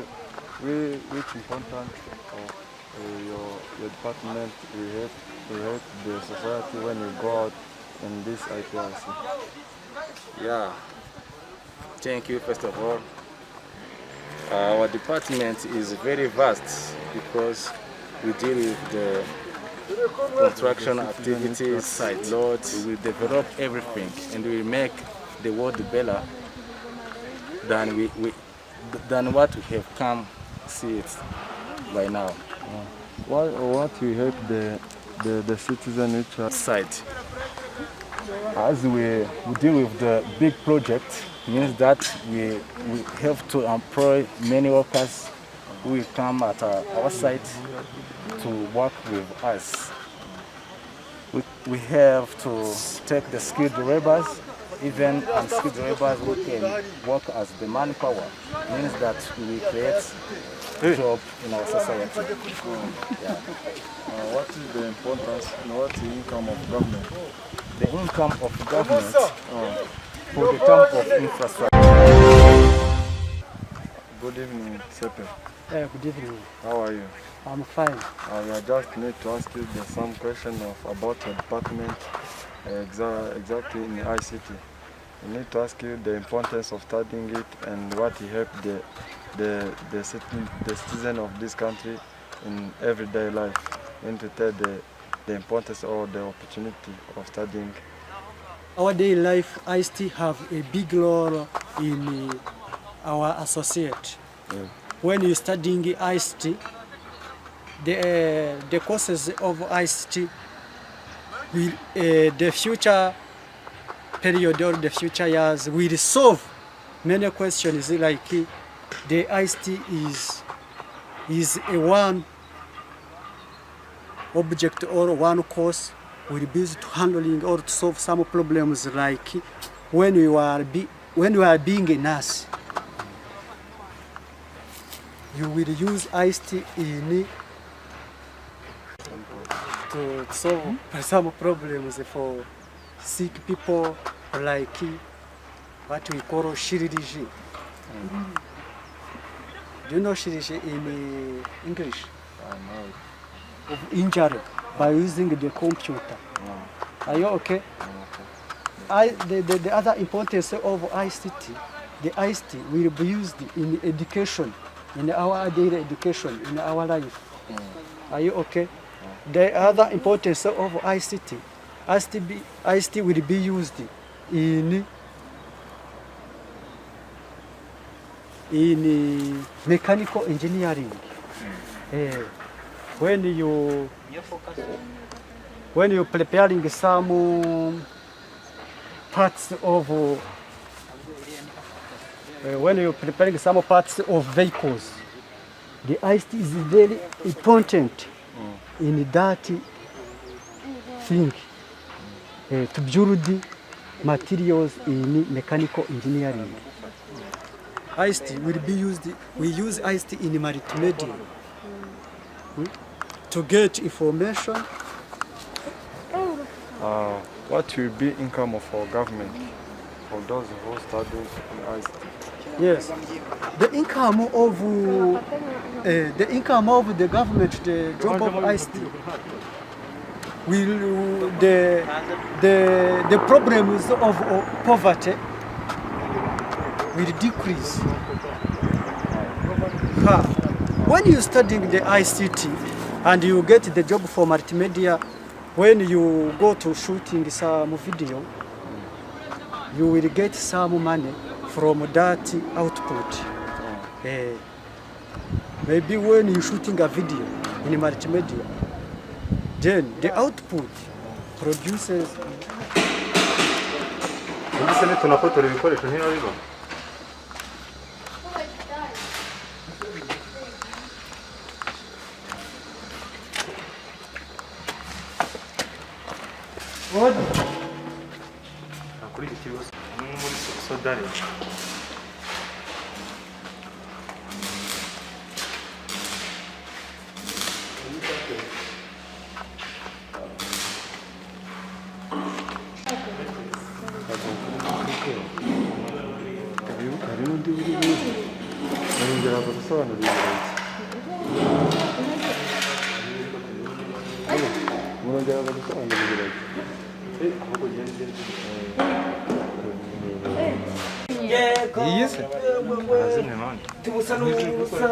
which important of your department will help the society when you go out in this IPRC. Yeah, thank you first of all. Our department is very vast because we deal with the construction activities, Lord, we develop everything and we make the world better than what we have come see it by now. What will help the citizen which are site? As we deal with the big project, means that we have to employ many workers who will come at our site to work with us. We have to take the skilled laborers, even unskilled laborers who can work as the manpower. Means that we create job in our society. Yeah. What is the importance and what is the income of government? The income of government for the term of infrastructure. Good evening, Sepe. Yeah, good evening. How are you? I'm fine. I just need to ask you some question about your department, exactly in ICT. I need to ask you the importance of studying it and what it helps the citizen of this country in everyday life. I need to tell the importance or the opportunity of studying. Our daily life, ICT have a big role in our associate. Yeah. When you're studying ICT, the courses of ICT will, the future period or the future years will solve many questions like the ICT is a one object or one course will be used to handling or to solve some problems like when you are being a nurse. You will use ICT in to solve some problems for sick people like what we call chirurgy. Do you know chirurgy in English? Of injury by using the computer. Are you okay? The other importance of ICT, the ICT will be used in education, in our daily education, in our life. Are you okay? The other importance of ICT, ICT will be used in mechanical engineering. When you're preparing some parts of vehicles, the ICT is very important in that thing to build materials in mechanical engineering. ICT will be used. We use ICT in multimedia to get information. What will be income of our government for those who study in ICT? Yes, the income of the government, the job of ICT, will the problems of poverty will decrease. When you're studying the ICT and you get the job for multimedia, when you go to shooting some video, you will get some money from that output. Maybe when you're shooting a video in multimedia, then the output produces. hari n'undi uri buze nongera gusobanurira nongera gusobanurira ahubwo iyi se arazimwe mani tubusa n'ubusa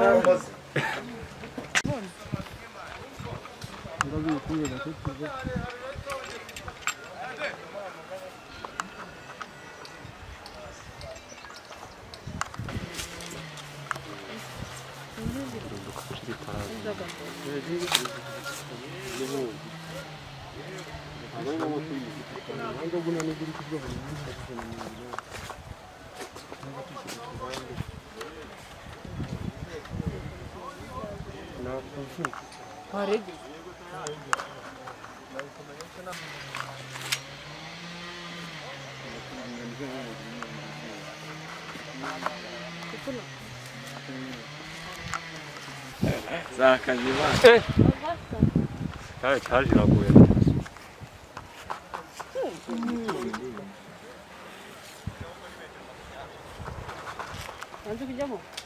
zakazibana taje iraguye Antes que llamó.